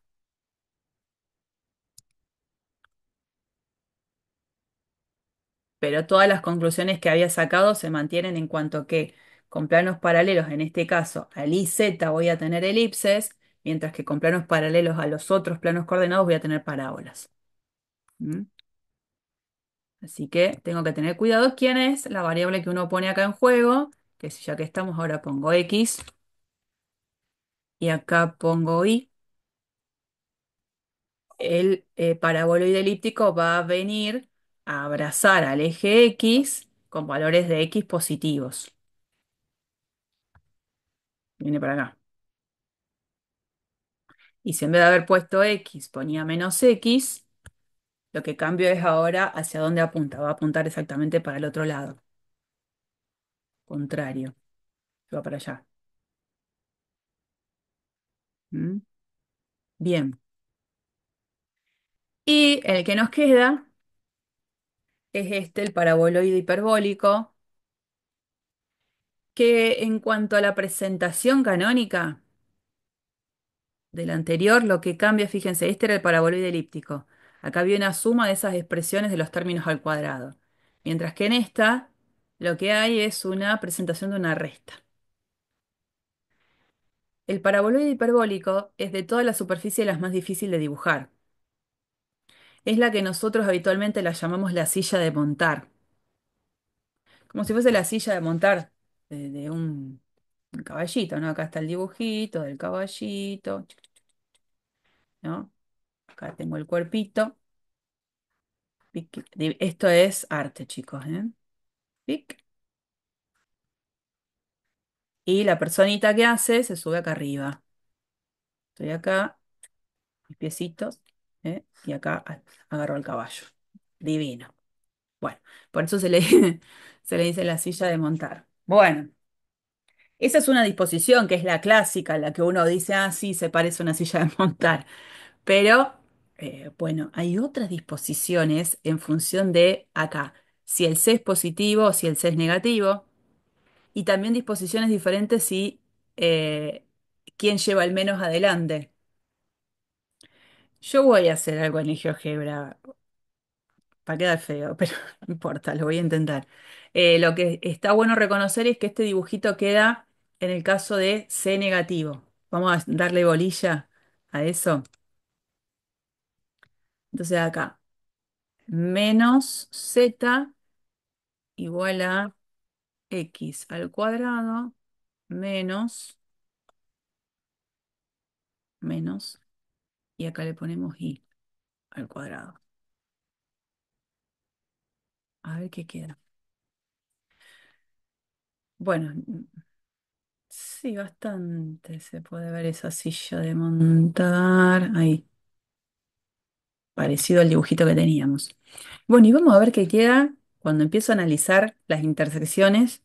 Pero todas las conclusiones que había sacado se mantienen en cuanto que con planos paralelos, en este caso al IZ voy a tener elipses, mientras que con planos paralelos a los otros planos coordenados voy a tener parábolas. ¿Mm? Así que tengo que tener cuidado quién es la variable que uno pone acá en juego, que si ya que estamos ahora pongo X y acá pongo Y. El paraboloide elíptico va a venir a abrazar al eje X con valores de X positivos. Viene para acá. Y si en vez de haber puesto X ponía -X, lo que cambio es ahora hacia dónde apunta. Va a apuntar exactamente para el otro lado. Contrario. Va para allá. ¿Mm? Bien. Y el que nos queda es este, el paraboloide hiperbólico, que en cuanto a la presentación canónica del anterior, lo que cambia, fíjense, este era el paraboloide elíptico. Acá había una suma de esas expresiones de los términos al cuadrado. Mientras que en esta Lo que hay es una presentación de una resta. El paraboloide hiperbólico es de toda la superficie la más difícil de dibujar. Es la que nosotros habitualmente la llamamos la silla de montar, como si fuese la silla de montar de un caballito, ¿no? Acá está el dibujito del caballito, ¿no? Acá tengo el cuerpito. Pic. Esto es arte, chicos, ¿eh? Pic. Y la personita que hace se sube acá arriba. Estoy acá, mis piecitos, ¿eh? Y acá agarro el caballo. Divino. Bueno, por eso se le dice la silla de montar. Bueno, esa es una disposición que es la clásica, la que uno dice, ah, sí, se parece a una silla de montar. Pero, bueno, hay otras disposiciones en función de acá, si el C es positivo o si el C es negativo, y también disposiciones diferentes si quién lleva el menos adelante. Yo voy a hacer algo en el GeoGebra para quedar feo, pero no importa, lo voy a intentar. Lo que está bueno reconocer es que este dibujito queda en el caso de C negativo. Vamos a darle bolilla a eso. Entonces acá, menos Z igual a X al cuadrado menos, menos, y acá le ponemos Y al cuadrado. A ver qué queda. Bueno, sí, bastante se puede ver esa silla de montar. Ahí, parecido al dibujito que teníamos. Bueno, y vamos a ver qué queda cuando empiezo a analizar las intersecciones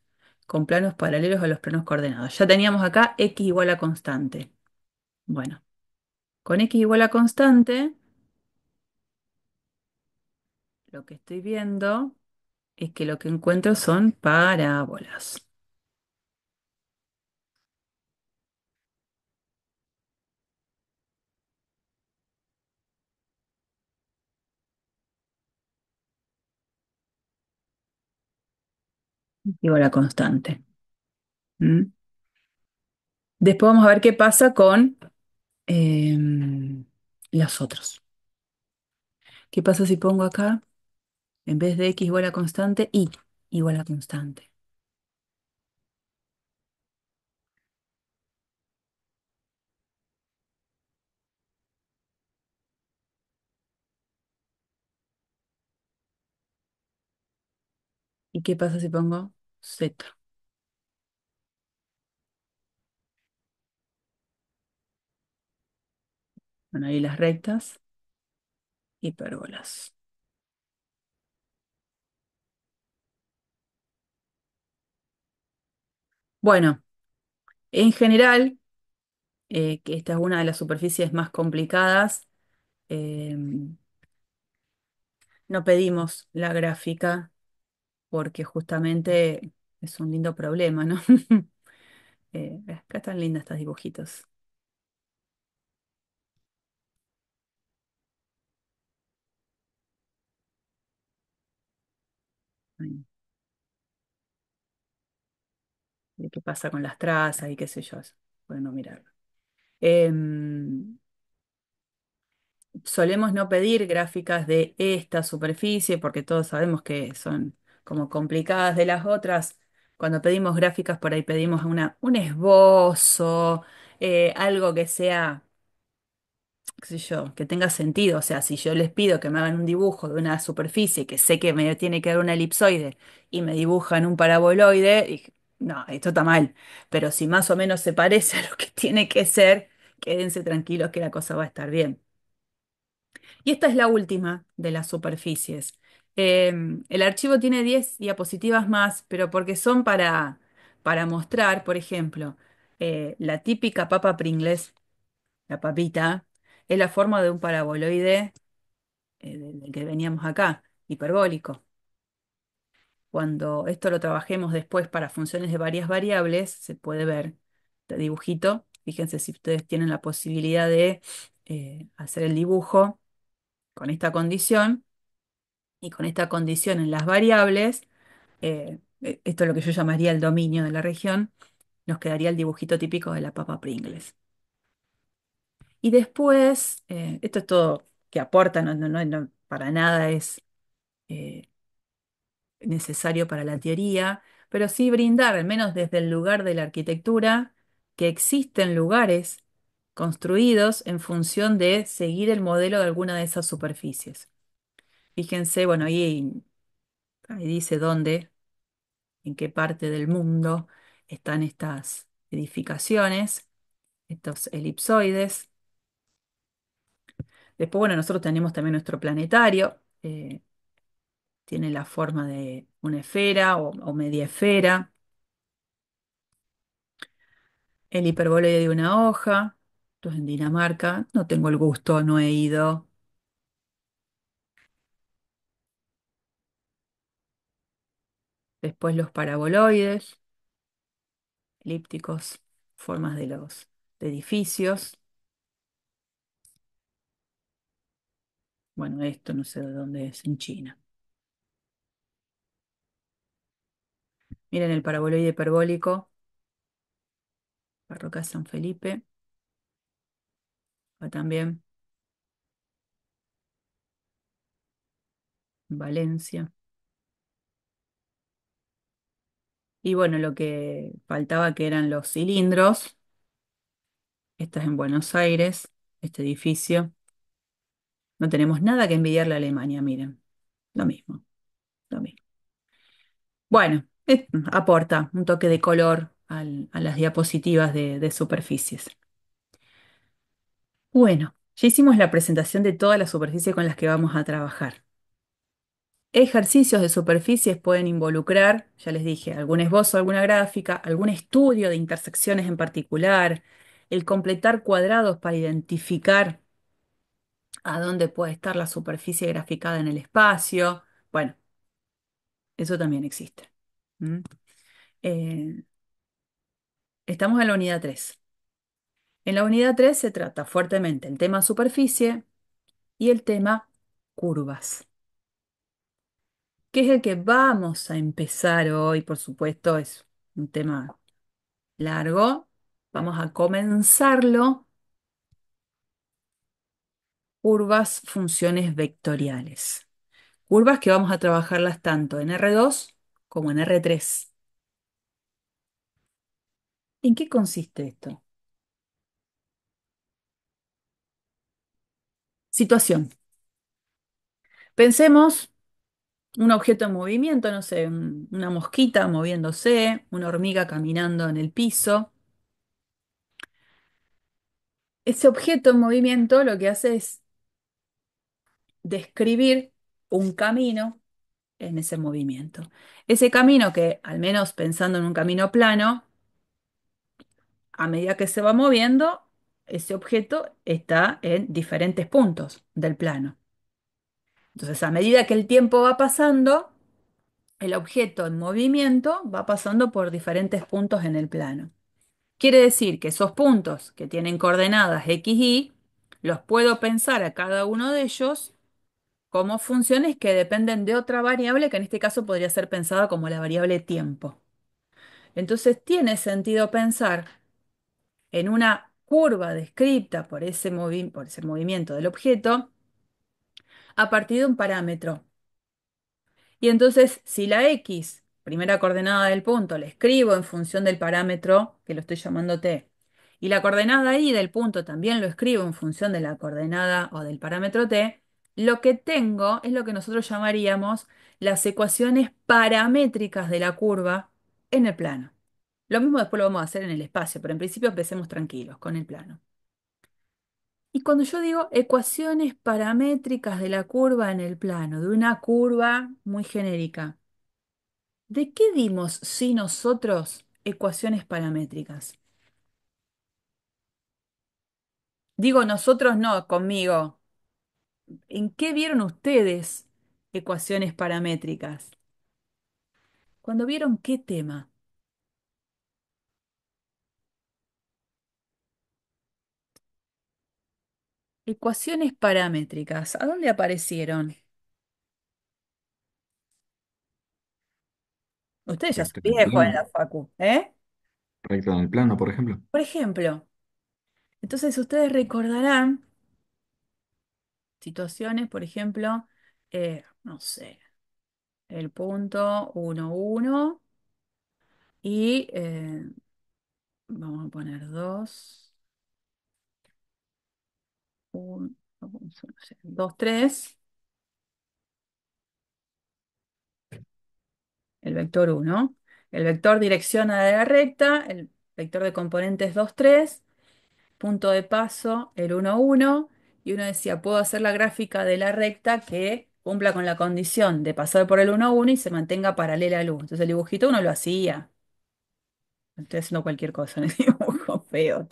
con planos paralelos a los planos coordenados. Ya teníamos acá x igual a constante. Bueno, con x igual a constante, lo que estoy viendo es que lo que encuentro son parábolas. Igual a constante. ¿Mm? Después vamos a ver qué pasa con los otros. ¿Qué pasa si pongo acá, en vez de x igual a constante, y igual a constante? ¿Y qué pasa si pongo z? Bueno, ahí las rectas, hipérbolas. Bueno, en general, que esta es una de las superficies más complicadas, eh, no pedimos la gráfica porque justamente es un lindo problema, ¿no? Acá están lindas estas dibujitos. Ahí. De qué pasa con las trazas y qué sé yo, eso. Bueno, mirarlo. Solemos no pedir gráficas de esta superficie porque todos sabemos que son como complicadas de las otras. Cuando pedimos gráficas por ahí pedimos un esbozo, algo que sea, qué sé yo, que tenga sentido. O sea, si yo les pido que me hagan un dibujo de una superficie que sé que me tiene que dar una elipsoide y me dibujan un paraboloide, no, esto está mal. Pero si más o menos se parece a lo que tiene que ser, quédense tranquilos que la cosa va a estar bien. Y esta es la última de las superficies. Eh, el archivo tiene 10 diapositivas más, pero porque son para mostrar, por ejemplo, la típica papa Pringles, la papita, es la forma de un paraboloide del que veníamos acá, hiperbólico. Cuando esto lo trabajemos después para funciones de varias variables, se puede ver este dibujito. Fíjense si ustedes tienen la posibilidad de hacer el dibujo con esta condición y con esta condición en las variables, esto es lo que yo llamaría el dominio de la región, nos quedaría el dibujito típico de la papa Pringles. Y después, esto es todo que aporta, para nada es eh, necesario para la teoría, pero sí brindar, al menos desde el lugar de la arquitectura, que existen lugares construidos en función de seguir el modelo de alguna de esas superficies. Fíjense, bueno, ahí dice dónde, en qué parte del mundo están estas edificaciones, estos elipsoides. Después, bueno, nosotros tenemos también nuestro planetario, tiene la forma de una esfera o media esfera, el hiperbóloide de una hoja, esto es en Dinamarca, no tengo el gusto, no he ido. Después los paraboloides, elípticos, formas de los de edificios. Bueno, esto no sé de dónde es, en China. Miren el paraboloide hiperbólico, Parroquia San Felipe, acá también, Valencia. Y bueno, lo que faltaba que eran los cilindros. Esta es en Buenos Aires, este edificio. No tenemos nada que envidiarle a Alemania, miren. Lo mismo, lo mismo. Bueno, aporta un toque de color a las diapositivas de superficies. Bueno, ya hicimos la presentación de todas las superficies con las que vamos a trabajar. Ejercicios de superficies pueden involucrar, ya les dije, algún esbozo, alguna gráfica, algún estudio de intersecciones en particular, el completar cuadrados para identificar a dónde puede estar la superficie graficada en el espacio. Bueno, eso también existe. ¿Mm? Eh, Estamos en la unidad 3. En la unidad 3 se trata fuertemente el tema superficie y el tema curvas, que es el que vamos a empezar hoy. Por supuesto, es un tema largo. Vamos a comenzarlo. Curvas, funciones vectoriales. Curvas que vamos a trabajarlas tanto en R2 como en R3. ¿En qué consiste esto? Situación. Pensemos un objeto en movimiento, no sé, una mosquita moviéndose, una hormiga caminando en el piso. Ese objeto en movimiento lo que hace es describir un camino en ese movimiento. Ese camino que, al menos pensando en un camino plano, a medida que se va moviendo, ese objeto está en diferentes puntos del plano. Entonces, a medida que el tiempo va pasando, el objeto en movimiento va pasando por diferentes puntos en el plano. Quiere decir que esos puntos que tienen coordenadas x, y, los puedo pensar a cada uno de ellos como funciones que dependen de otra variable, que en este caso podría ser pensada como la variable tiempo. Entonces, tiene sentido pensar en una curva descrita por por ese movimiento del objeto a partir de un parámetro. Y entonces, si la x, primera coordenada del punto, la escribo en función del parámetro, que lo estoy llamando t, y la coordenada y del punto también lo escribo en función de la coordenada o del parámetro t, lo que tengo es lo que nosotros llamaríamos las ecuaciones paramétricas de la curva en el plano. Lo mismo después lo vamos a hacer en el espacio, pero en principio empecemos tranquilos con el plano. Y cuando yo digo ecuaciones paramétricas de la curva en el plano, de una curva muy genérica, ¿de qué dimos si nosotros ecuaciones paramétricas? Digo nosotros no, conmigo. ¿En qué vieron ustedes ecuaciones paramétricas? ¿Cuándo vieron qué tema? Ecuaciones paramétricas. ¿A dónde aparecieron? Ustedes ya son Recta en el viejos en plano. la facu, ¿eh? Recta en el plano, por ejemplo. Por ejemplo, entonces ustedes recordarán situaciones, por ejemplo, no sé, el punto 1, 1 y vamos a poner 2, 1, 2, 3, el vector 1. El vector dirección a la recta, el vector de componentes 2, 3, punto de paso, el 1, 1, y uno decía, puedo hacer la gráfica de la recta que cumpla con la condición de pasar por el 1, 1 y se mantenga paralela al 1. Entonces el dibujito uno lo hacía. Estoy haciendo cualquier cosa en el dibujo feo.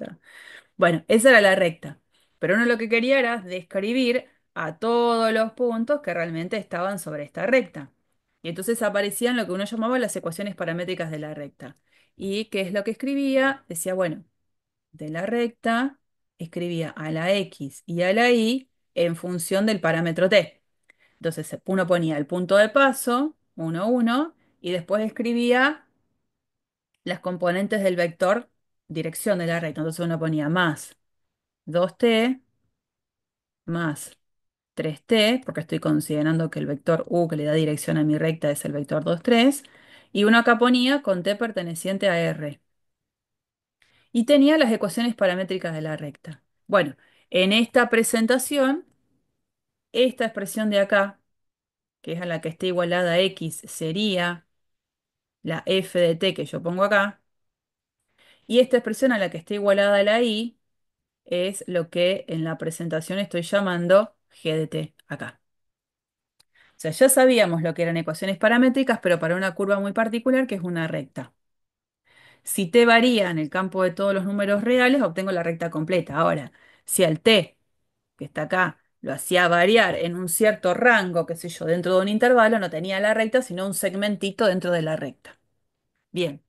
Bueno, esa era la recta. Pero uno lo que quería era describir a todos los puntos que realmente estaban sobre esta recta. Y entonces aparecían lo que uno llamaba las ecuaciones paramétricas de la recta. ¿Y qué es lo que escribía? Decía, bueno, de la recta escribía a la X y a la Y en función del parámetro T. Entonces uno ponía el punto de paso, 1, 1, y después escribía las componentes del vector dirección de la recta. Entonces uno ponía más 2t más 3t, porque estoy considerando que el vector u que le da dirección a mi recta es el vector 2, 3, y uno acá ponía con t perteneciente a R. Y tenía las ecuaciones paramétricas de la recta. Bueno, en esta presentación, esta expresión de acá, que es a la que está igualada a x, sería la f de t que yo pongo acá, y esta expresión a la que está igualada a la y es lo que en la presentación estoy llamando g de t acá. O sea, ya sabíamos lo que eran ecuaciones paramétricas, pero para una curva muy particular que es una recta. Si t varía en el campo de todos los números reales, obtengo la recta completa. Ahora, si al t, que está acá, lo hacía variar en un cierto rango, qué sé yo, dentro de un intervalo, no tenía la recta, sino un segmentito dentro de la recta. Bien,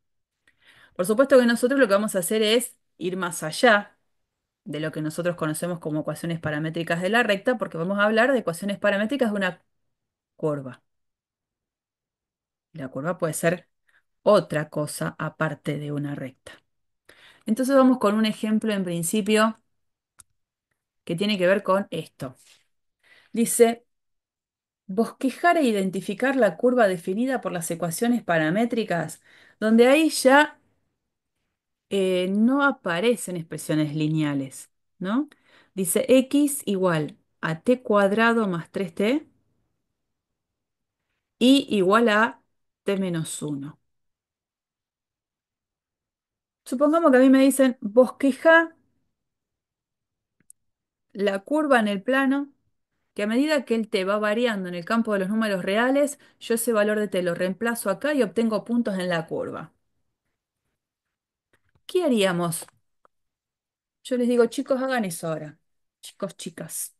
por supuesto que nosotros lo que vamos a hacer es ir más allá de lo que nosotros conocemos como ecuaciones paramétricas de la recta, porque vamos a hablar de ecuaciones paramétricas de una curva. La curva puede ser otra cosa aparte de una recta. Entonces vamos con un ejemplo en principio que tiene que ver con esto. Dice, bosquejar e identificar la curva definida por las ecuaciones paramétricas, donde ahí ya no aparecen expresiones lineales, ¿no? Dice x igual a t cuadrado más 3t y igual a t menos 1. Supongamos que a mí me dicen, bosqueja la curva en el plano que a medida que el t va variando en el campo de los números reales, yo ese valor de t lo reemplazo acá y obtengo puntos en la curva. ¿Qué haríamos? Yo les digo, chicos, hagan eso ahora. Chicos, chicas.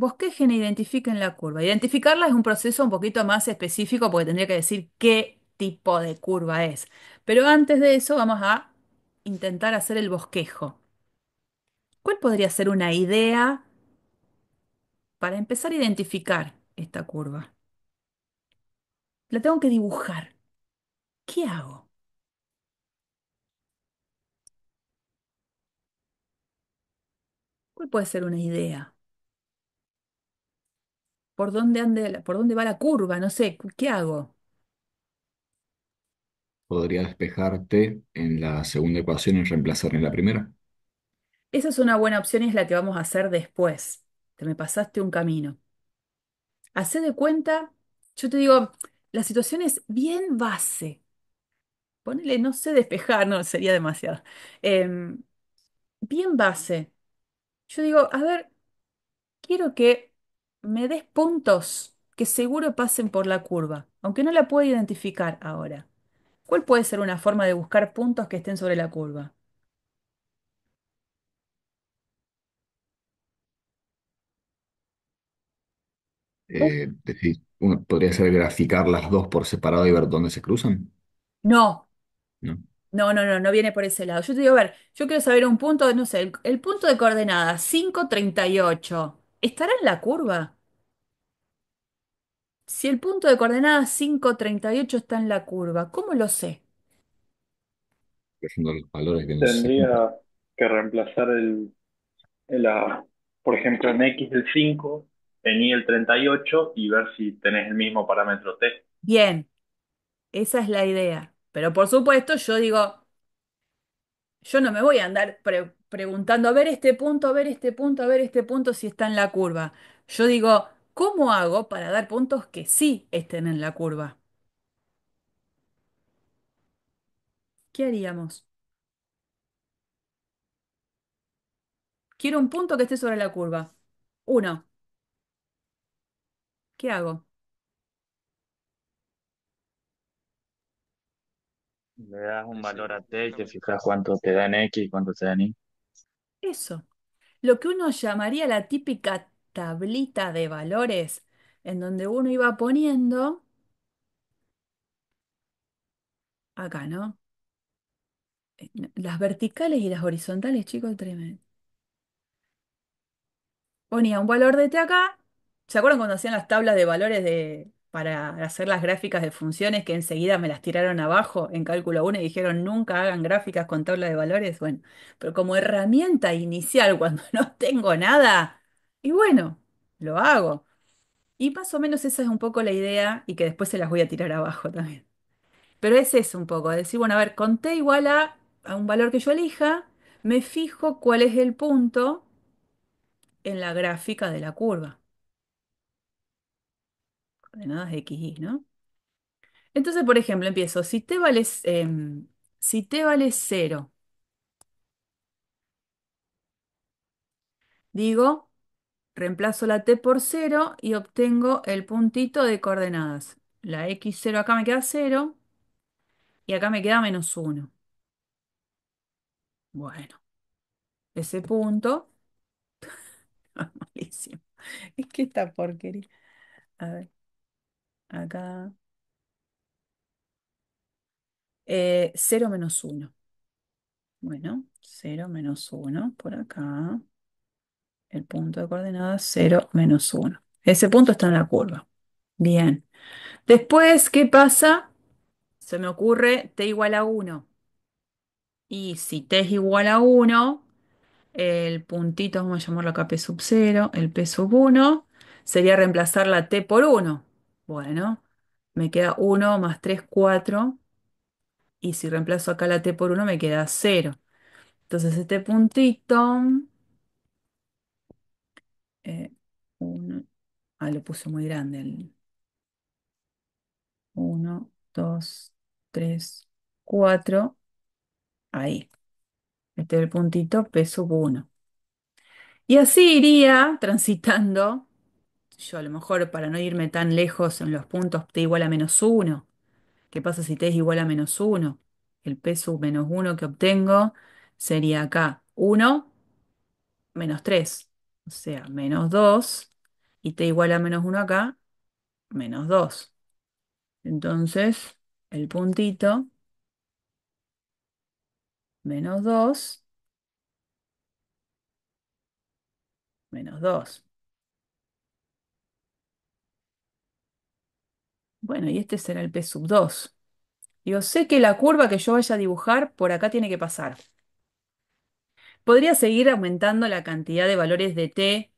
Bosquejen e identifiquen la curva. Identificarla es un proceso un poquito más específico porque tendría que decir qué tipo de curva es. Pero antes de eso vamos a intentar hacer el bosquejo. ¿Cuál podría ser una idea para empezar a identificar esta curva? La tengo que dibujar. ¿Qué hago? ¿Cuál puede ser una idea? ¿Por dónde va la curva? No sé, ¿qué hago? Podría despejarte en la segunda ecuación y reemplazar en la primera. Esa es una buena opción y es la que vamos a hacer después. Te me pasaste un camino. Hacé de cuenta, yo te digo, la situación es bien base. Ponele, no sé, despejar, no, sería demasiado. Em, Bien base. Yo digo, a ver, quiero que me des puntos que seguro pasen por la curva, aunque no la puedo identificar ahora. ¿Cuál puede ser una forma de buscar puntos que estén sobre la curva? Uno podría ser graficar las dos por separado y ver dónde se cruzan, No, ¿no? no viene por ese lado. Yo te digo, a ver, yo quiero saber un punto, no sé, el punto de coordenadas 5, 38. ¿Estará en la curva? Si el punto de coordenadas 5,38 está en la curva, ¿cómo lo sé? Incluyendo los valores de un 5. Tendría que reemplazar la, por ejemplo, en X el 5 en Y el 38 y ver si tenés el mismo parámetro T. Bien, esa es la idea. Pero por supuesto, yo digo, yo no me voy a andar preguntando a ver este punto, a ver este punto, a ver este punto si está en la curva. Yo digo, ¿cómo hago para dar puntos que sí estén en la curva? ¿Qué haríamos? Quiero un punto que esté sobre la curva. Uno. ¿Qué hago? Le das un valor a T y te fijas cuánto te da en X y cuánto te da en Y. Eso. Lo que uno llamaría la típica tablita de valores, en donde uno iba poniendo, acá, ¿no? Las verticales y las horizontales, chicos, tremendo. Ponía un valor de t acá. ¿Se acuerdan cuando hacían las tablas de valores para hacer las gráficas de funciones que enseguida me las tiraron abajo en cálculo 1 y dijeron nunca hagan gráficas con tabla de valores? Bueno, pero como herramienta inicial cuando no tengo nada, y bueno, lo hago. Y más o menos esa es un poco la idea y que después se las voy a tirar abajo también. Pero es eso un poco, decir, bueno, a ver, con t igual a un valor que yo elija, me fijo cuál es el punto en la gráfica de la curva. Coordenadas x, y, ¿no? Entonces, por ejemplo, empiezo, si t vale 0, digo, reemplazo la t por 0 y obtengo el puntito de coordenadas. La x0 acá me queda 0 y acá me queda -1. Bueno, ese punto, malísimo. Es que esta porquería. A ver, acá. 0 -1. Bueno, 0 - 1 por acá. El punto de coordenadas 0 - 1. Ese punto está en la curva. Bien. Después, ¿qué pasa? Se me ocurre t igual a 1. Y si t es igual a 1, el puntito, vamos a llamarlo acá p sub 0, el p sub 1, sería reemplazar la t por 1. Bueno, me queda 1 más 3 4. Y si reemplazo acá la t por 1, me queda 0. Entonces este puntito, eh, uno, lo puse muy grande. 1, 2, 3, 4. Ahí. Este es el puntito P sub 1. Y así iría transitando, yo a lo mejor para no irme tan lejos en los puntos t igual a -1. ¿Qué pasa si t es igual a -1? El P sub -1 que obtengo sería acá 1 -3. O sea, -2. Y t igual a -1 acá, -2. Entonces, el puntito, -2, -2. Bueno, y este será el P sub 2. Digo, sé que la curva que yo vaya a dibujar por acá tiene que pasar. Podría seguir aumentando la cantidad de valores de t.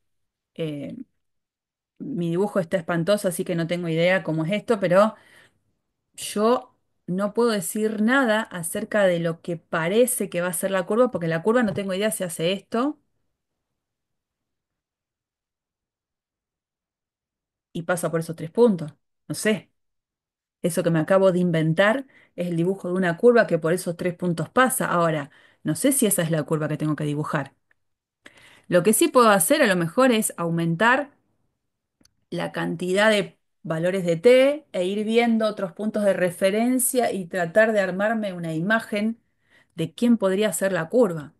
eh, Mi dibujo está espantoso, así que no tengo idea cómo es esto, pero yo no puedo decir nada acerca de lo que parece que va a ser la curva, porque la curva no tengo idea si hace esto y pasa por esos 3 puntos. No sé. Eso que me acabo de inventar es el dibujo de una curva que por esos 3 puntos pasa. Ahora, no sé si esa es la curva que tengo que dibujar. Lo que sí puedo hacer a lo mejor es aumentar la cantidad de valores de t e ir viendo otros puntos de referencia y tratar de armarme una imagen de quién podría ser la curva,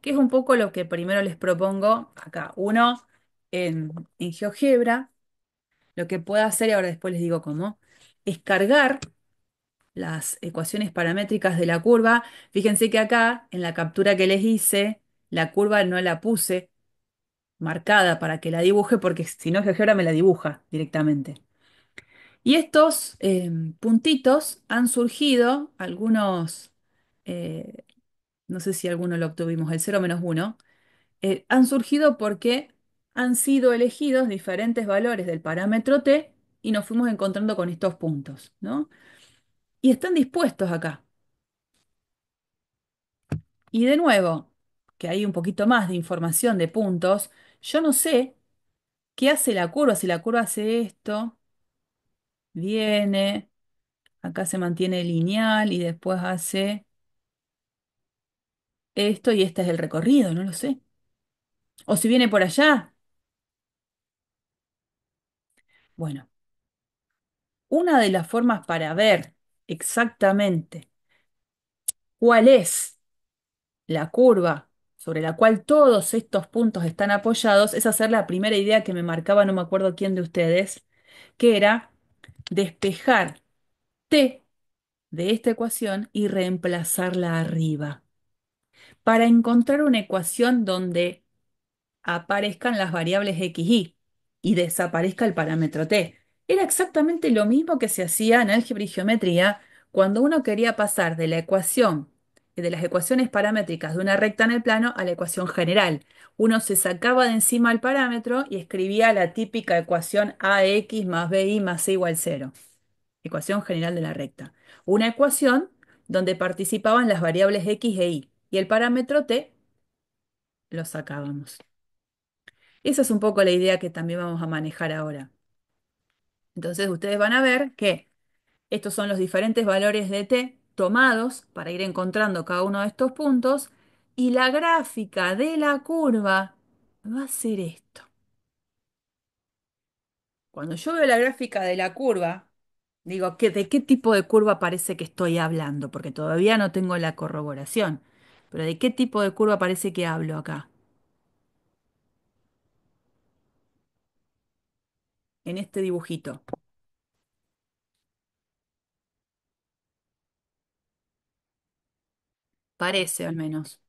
que es un poco lo que primero les propongo acá. Uno, en GeoGebra, lo que puedo hacer, y ahora después les digo cómo, es cargar las ecuaciones paramétricas de la curva. Fíjense que acá, en la captura que les hice, la curva no la puse marcada para que la dibuje, porque si no, GeoGebra me la dibuja directamente. Y estos puntitos han surgido, algunos, eh, no sé si alguno lo obtuvimos, el 0 - 1, han surgido porque han sido elegidos diferentes valores del parámetro t y nos fuimos encontrando con estos puntos, ¿no? Y están dispuestos acá. Y de nuevo, que hay un poquito más de información de puntos, yo no sé qué hace la curva, si la curva hace esto, viene, acá se mantiene lineal y después hace esto y este es el recorrido, no lo sé. O si viene por allá. Bueno, una de las formas para ver exactamente cuál es la curva sobre la cual todos estos puntos están apoyados es hacer la primera idea que me marcaba, no me acuerdo quién de ustedes, que era despejar t de esta ecuación y reemplazarla arriba para encontrar una ecuación donde aparezcan las variables x, y desaparezca el parámetro t. Era exactamente lo mismo que se hacía en álgebra y geometría cuando uno quería pasar de la ecuación, de las ecuaciones paramétricas de una recta en el plano a la ecuación general. Uno se sacaba de encima el parámetro y escribía la típica ecuación ax más bi más c igual 0, ecuación general de la recta. Una ecuación donde participaban las variables x e y el parámetro t lo sacábamos. Esa es un poco la idea que también vamos a manejar ahora. Entonces ustedes van a ver que estos son los diferentes valores de t tomados para ir encontrando cada uno de estos puntos y la gráfica de la curva va a ser esto. Cuando yo veo la gráfica de la curva, digo, ¿de qué tipo de curva parece que estoy hablando? Porque todavía no tengo la corroboración. Pero ¿de qué tipo de curva parece que hablo acá? En este dibujito. Parece al menos.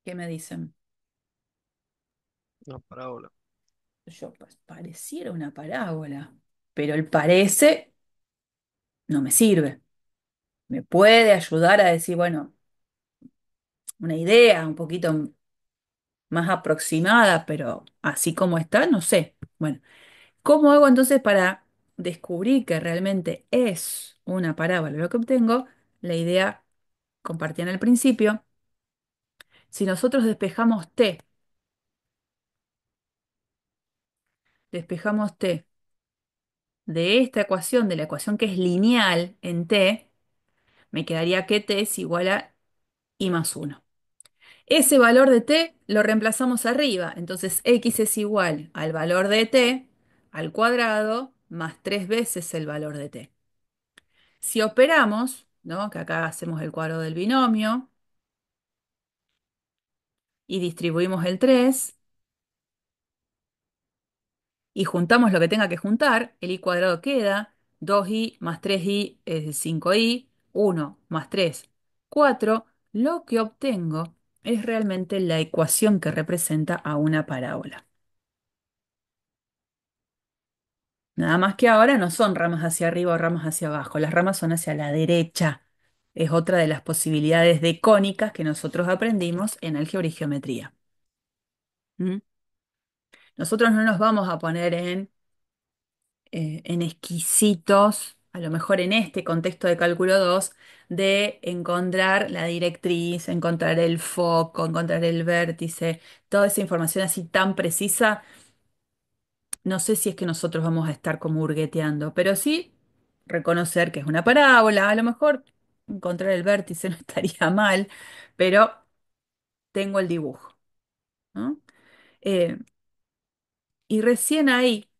¿Qué me dicen? Una parábola. Yo, pues, pareciera una parábola, pero el parece no me sirve. Me puede ayudar a decir, bueno, una idea un poquito más aproximada, pero así como está, no sé. Bueno, ¿cómo hago entonces para descubrir que realmente es una parábola lo que obtengo? La idea compartida en el principio. Si nosotros despejamos t de esta ecuación, de la ecuación que es lineal en t, me quedaría que t es igual a i+1. Ese valor de t lo reemplazamos arriba, entonces x es igual al valor de t al cuadrado más 3 veces el valor de t. Si operamos, ¿no? Que acá hacemos el cuadro del binomio y distribuimos el 3 y juntamos lo que tenga que juntar, el i cuadrado queda 2i más 3i es 5i, 1 más 3, 4. Lo que obtengo es realmente la ecuación que representa a una parábola. Nada más que ahora no son ramas hacia arriba o ramas hacia abajo, las ramas son hacia la derecha. Es otra de las posibilidades de cónicas que nosotros aprendimos en álgebra y geometría. ¿Mm? Nosotros no nos vamos a poner en exquisitos, a lo mejor en este contexto de cálculo 2, de encontrar la directriz, encontrar el foco, encontrar el vértice, toda esa información así tan precisa. No sé si es que nosotros vamos a estar como hurgueteando, pero sí reconocer que es una parábola. A lo mejor encontrar el vértice no estaría mal, pero tengo el dibujo, ¿no? Eh, y recién ahí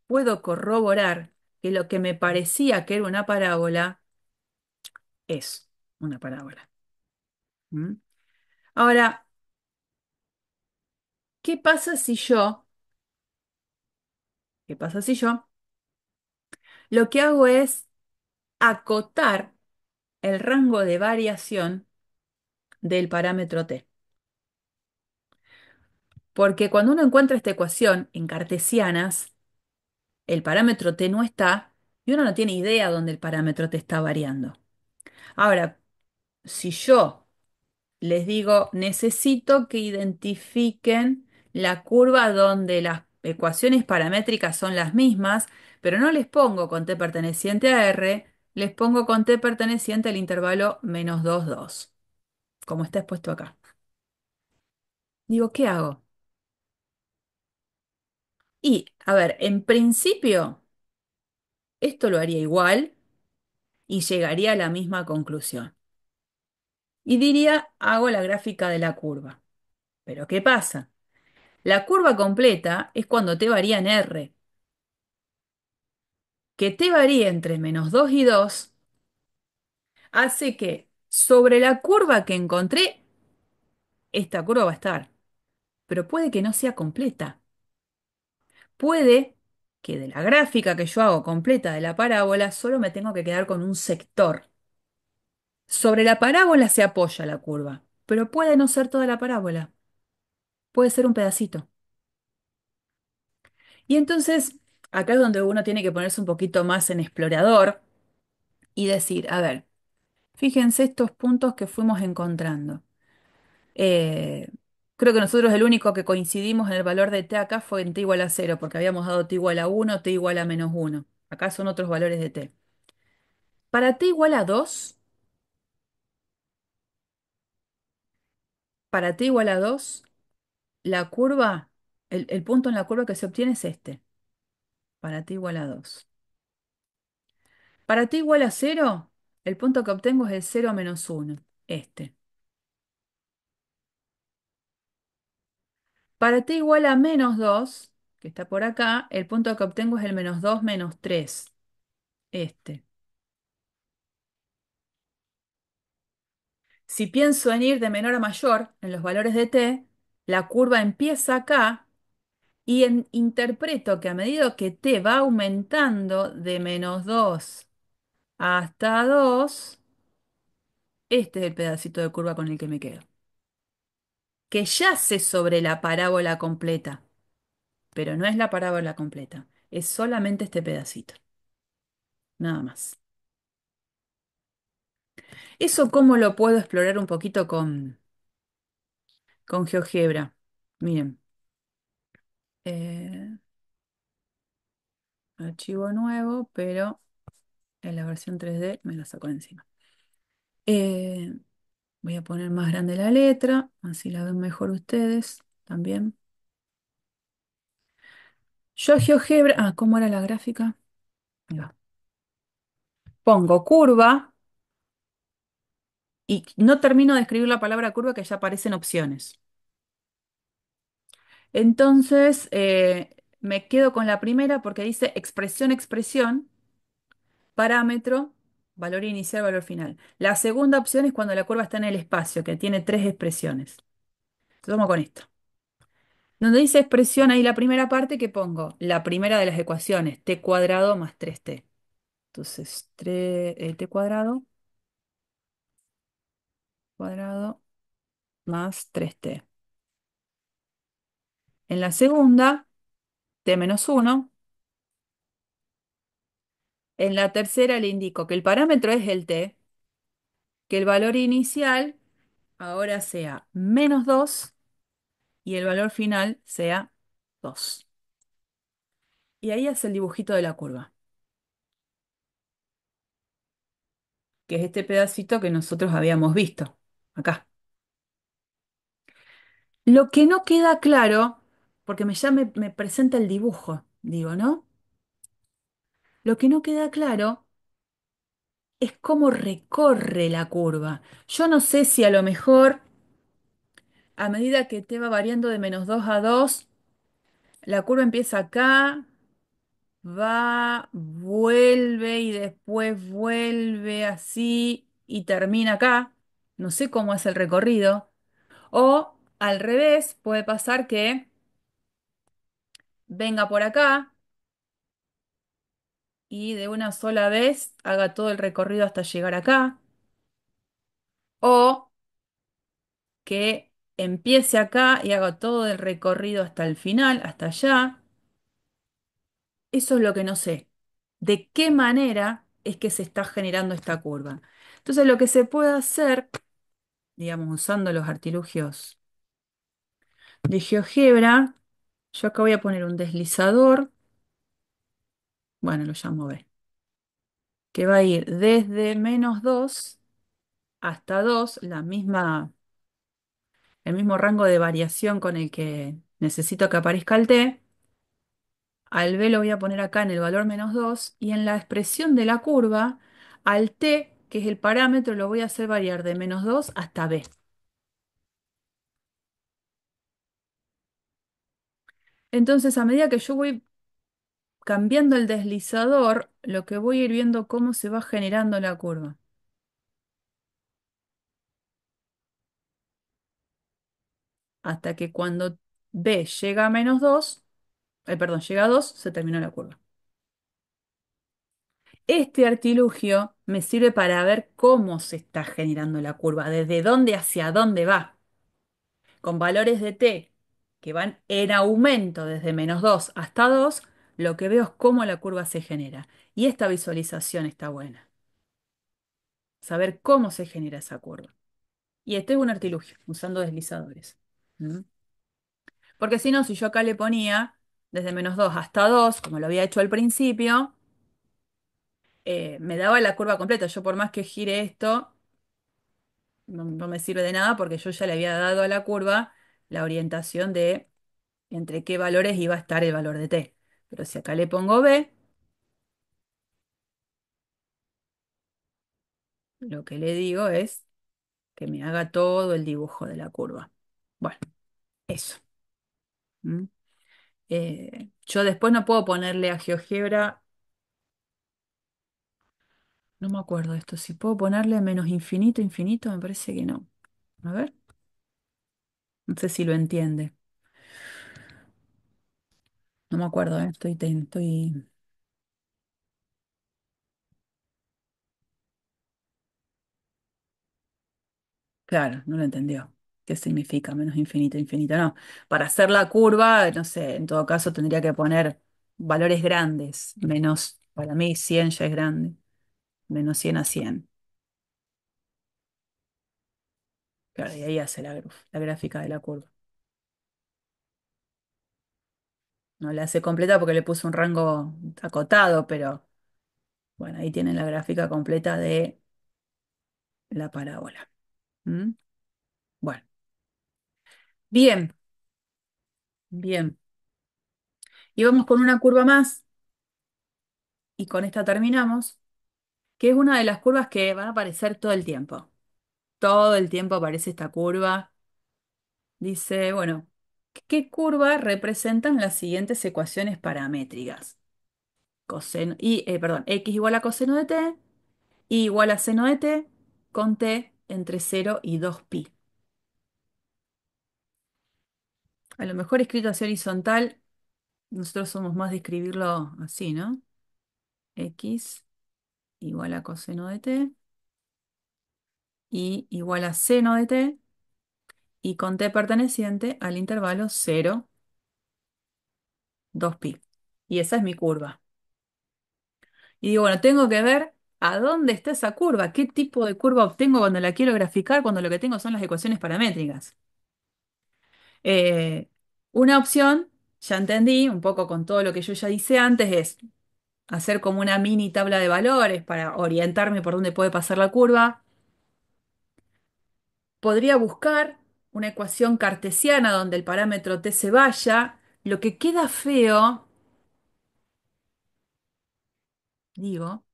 puedo corroborar que lo que me parecía que era una parábola es una parábola. ¿Mm? Ahora, ¿qué pasa si yo, qué pasa si yo lo que hago es acotar el rango de variación del parámetro t? Porque cuando uno encuentra esta ecuación en cartesianas, el parámetro t no está y uno no tiene idea dónde el parámetro t está variando. Ahora, si yo les digo, necesito que identifiquen la curva donde las ecuaciones paramétricas son las mismas, pero no les pongo con t perteneciente a R, les pongo con t perteneciente al intervalo menos 2, 2, como está expuesto acá. Digo, ¿qué hago? Y, a ver, en principio, esto lo haría igual y llegaría a la misma conclusión. Y diría, hago la gráfica de la curva. Pero ¿qué pasa? La curva completa es cuando t varía en R. Que t varíe entre menos 2 y 2 hace que sobre la curva que encontré, esta curva va a estar. Pero puede que no sea completa. Puede que de la gráfica que yo hago completa de la parábola solo me tengo que quedar con un sector. Sobre la parábola se apoya la curva, pero puede no ser toda la parábola. Puede ser un pedacito. Y entonces, acá es donde uno tiene que ponerse un poquito más en explorador y decir, a ver, fíjense estos puntos que fuimos encontrando. Eh, Creo que nosotros el único que coincidimos en el valor de t acá fue en t igual a 0, porque habíamos dado t igual a 1, t igual a menos 1. Acá son otros valores de t. Para t igual a 2, para t igual a 2, la curva, el punto en la curva que se obtiene es este, para t igual a 2. Para t igual a 0, el punto que obtengo es el 0 menos 1, este. Para t igual a menos 2, que está por acá, el punto que obtengo es el menos 2 menos 3, este. Si pienso en ir de menor a mayor en los valores de t, la curva empieza acá y interpreto que a medida que t va aumentando de menos 2 hasta 2, este es el pedacito de curva con el que me quedo, que yace sobre la parábola completa, pero no es la parábola completa, es solamente este pedacito, nada más. ¿Eso cómo lo puedo explorar un poquito con GeoGebra? Miren, eh, archivo nuevo, pero en la versión 3D me la saco de encima. Eh, Voy a poner más grande la letra, así la ven mejor ustedes también. Yo GeoGebra, ¿cómo era la gráfica? Ahí va. Pongo curva y no termino de escribir la palabra curva que ya aparecen opciones. Entonces, me quedo con la primera porque dice expresión, expresión, parámetro, valor inicial, valor final. La segunda opción es cuando la curva está en el espacio, que tiene tres expresiones. Tomo con esto. Donde dice expresión, ahí la primera parte que pongo, la primera de las ecuaciones, t cuadrado más 3t. Entonces, t cuadrado más 3t. En la segunda, t menos 1. En la tercera le indico que el parámetro es el t, que el valor inicial ahora sea menos 2 y el valor final sea 2. Y ahí hace el dibujito de la curva, que es este pedacito que nosotros habíamos visto acá. Lo que no queda claro, porque me presenta el dibujo, digo, ¿no? Lo que no queda claro es cómo recorre la curva. Yo no sé si a lo mejor, a medida que te va variando de menos 2 a 2, la curva empieza acá, va, vuelve y después vuelve así y termina acá. No sé cómo es el recorrido. O al revés, puede pasar que venga por acá y de una sola vez haga todo el recorrido hasta llegar acá. O que empiece acá y hago todo el recorrido hasta el final, hasta allá. Eso es lo que no sé. ¿De qué manera es que se está generando esta curva? Entonces, lo que se puede hacer, digamos, usando los artilugios de GeoGebra, yo acá voy a poner un deslizador, bueno, lo llamo B, que va a ir desde -2 hasta 2, el mismo rango de variación con el que necesito que aparezca el t. Al b lo voy a poner acá en el valor -2 y en la expresión de la curva, al t, que es el parámetro, lo voy a hacer variar de -2 hasta b. Entonces, a medida que yo voy cambiando el deslizador, lo que voy a ir viendo cómo se va generando la curva. Hasta que cuando b llega a -2, perdón, llega a 2, se terminó la curva. Este artilugio me sirve para ver cómo se está generando la curva, desde dónde hacia dónde va. Con valores de t que van en aumento desde -2 hasta 2, lo que veo es cómo la curva se genera. Y esta visualización está buena. Saber cómo se genera esa curva. Y este es un artilugio, usando deslizadores. ¿Mm? Porque si no, si yo acá le ponía desde -2 hasta 2, como lo había hecho al principio, me daba la curva completa. Yo por más que gire esto, no me sirve de nada porque yo ya le había dado a la curva la orientación de entre qué valores iba a estar el valor de t. Pero si acá le pongo b, lo que le digo es que me haga todo el dibujo de la curva. Bueno, eso. ¿Mm? Yo después no puedo ponerle a GeoGebra, no me acuerdo de esto, si puedo ponerle menos infinito, infinito, me parece que no. A ver, no sé si lo entiende. No me acuerdo, estoy. Claro, no lo entendió. ¿Qué significa menos infinito, infinito? No. Para hacer la curva, no sé, en todo caso tendría que poner valores grandes. Menos, para mí 100 ya es grande. -100 a 100. Claro, y ahí hace la gráfica de la curva. No la hace completa porque le puse un rango acotado, pero bueno, ahí tienen la gráfica completa de la parábola. ¿Mm? Bueno, bien, bien. Y vamos con una curva más, y con esta terminamos, que es una de las curvas que van a aparecer todo el tiempo. Todo el tiempo aparece esta curva. Dice, bueno, ¿qué curva representan las siguientes ecuaciones paramétricas? Perdón, x igual a coseno de t, y igual a seno de t, con t entre 0 y 2pi. A lo mejor escrito así horizontal, nosotros somos más de escribirlo así, ¿no? X igual a coseno de t, y igual a seno de t, y con t perteneciente al intervalo 0, 2pi. Y esa es mi curva. Y digo, bueno, tengo que ver a dónde está esa curva, qué tipo de curva obtengo cuando la quiero graficar, cuando lo que tengo son las ecuaciones paramétricas. Eh, una opción, ya entendí, un poco con todo lo que yo ya hice antes, es hacer como una mini tabla de valores para orientarme por dónde puede pasar la curva. Podría buscar una ecuación cartesiana donde el parámetro t se vaya. Lo que queda feo, digo,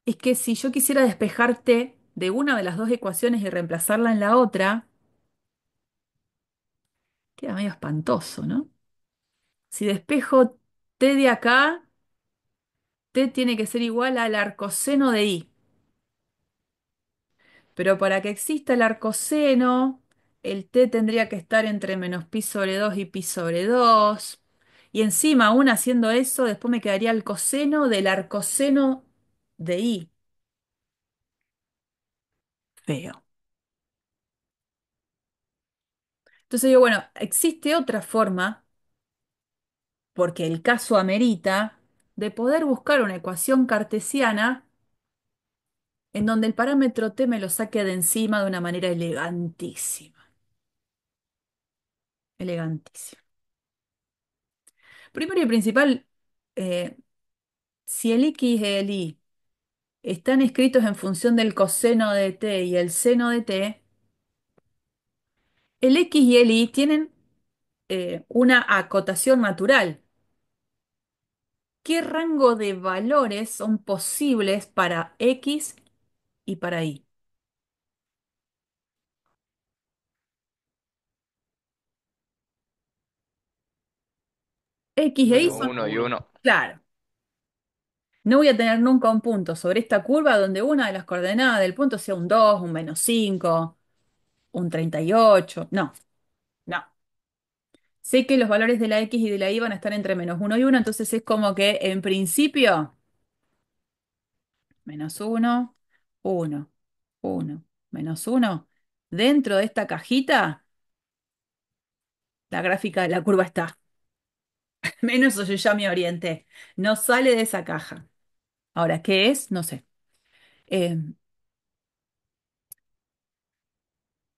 es que si yo quisiera despejar t de una de las dos ecuaciones y reemplazarla en la otra, queda medio espantoso, ¿no? Si despejo t de acá, t tiene que ser igual al arcoseno de i. Pero para que exista el arcoseno, el t tendría que estar entre -pi/2 y pi/2. Y encima, aún haciendo eso, después me quedaría el coseno del arcoseno de i. Feo. Entonces digo, bueno, existe otra forma, porque el caso amerita, de poder buscar una ecuación cartesiana en donde el parámetro t me lo saque de encima de una manera elegantísima. Elegantísima. Primero y principal, eh, si el x y el y están escritos en función del coseno de t y el seno de t, el x y el y tienen una acotación natural. ¿Qué rango de valores son posibles para x y para y? X e y Menos son, uno y uno. claro, no voy a tener nunca un punto sobre esta curva donde una de las coordenadas del punto sea un 2, un -5, un 38. No, no. Sé que los valores de la x y de la y van a estar entre -1 y 1, entonces es como que en principio, -1, 1, 1, -1. Dentro de esta cajita, la gráfica de la curva está. Menos yo ya me orienté. No sale de esa caja. Ahora, ¿qué es? No sé. Eh,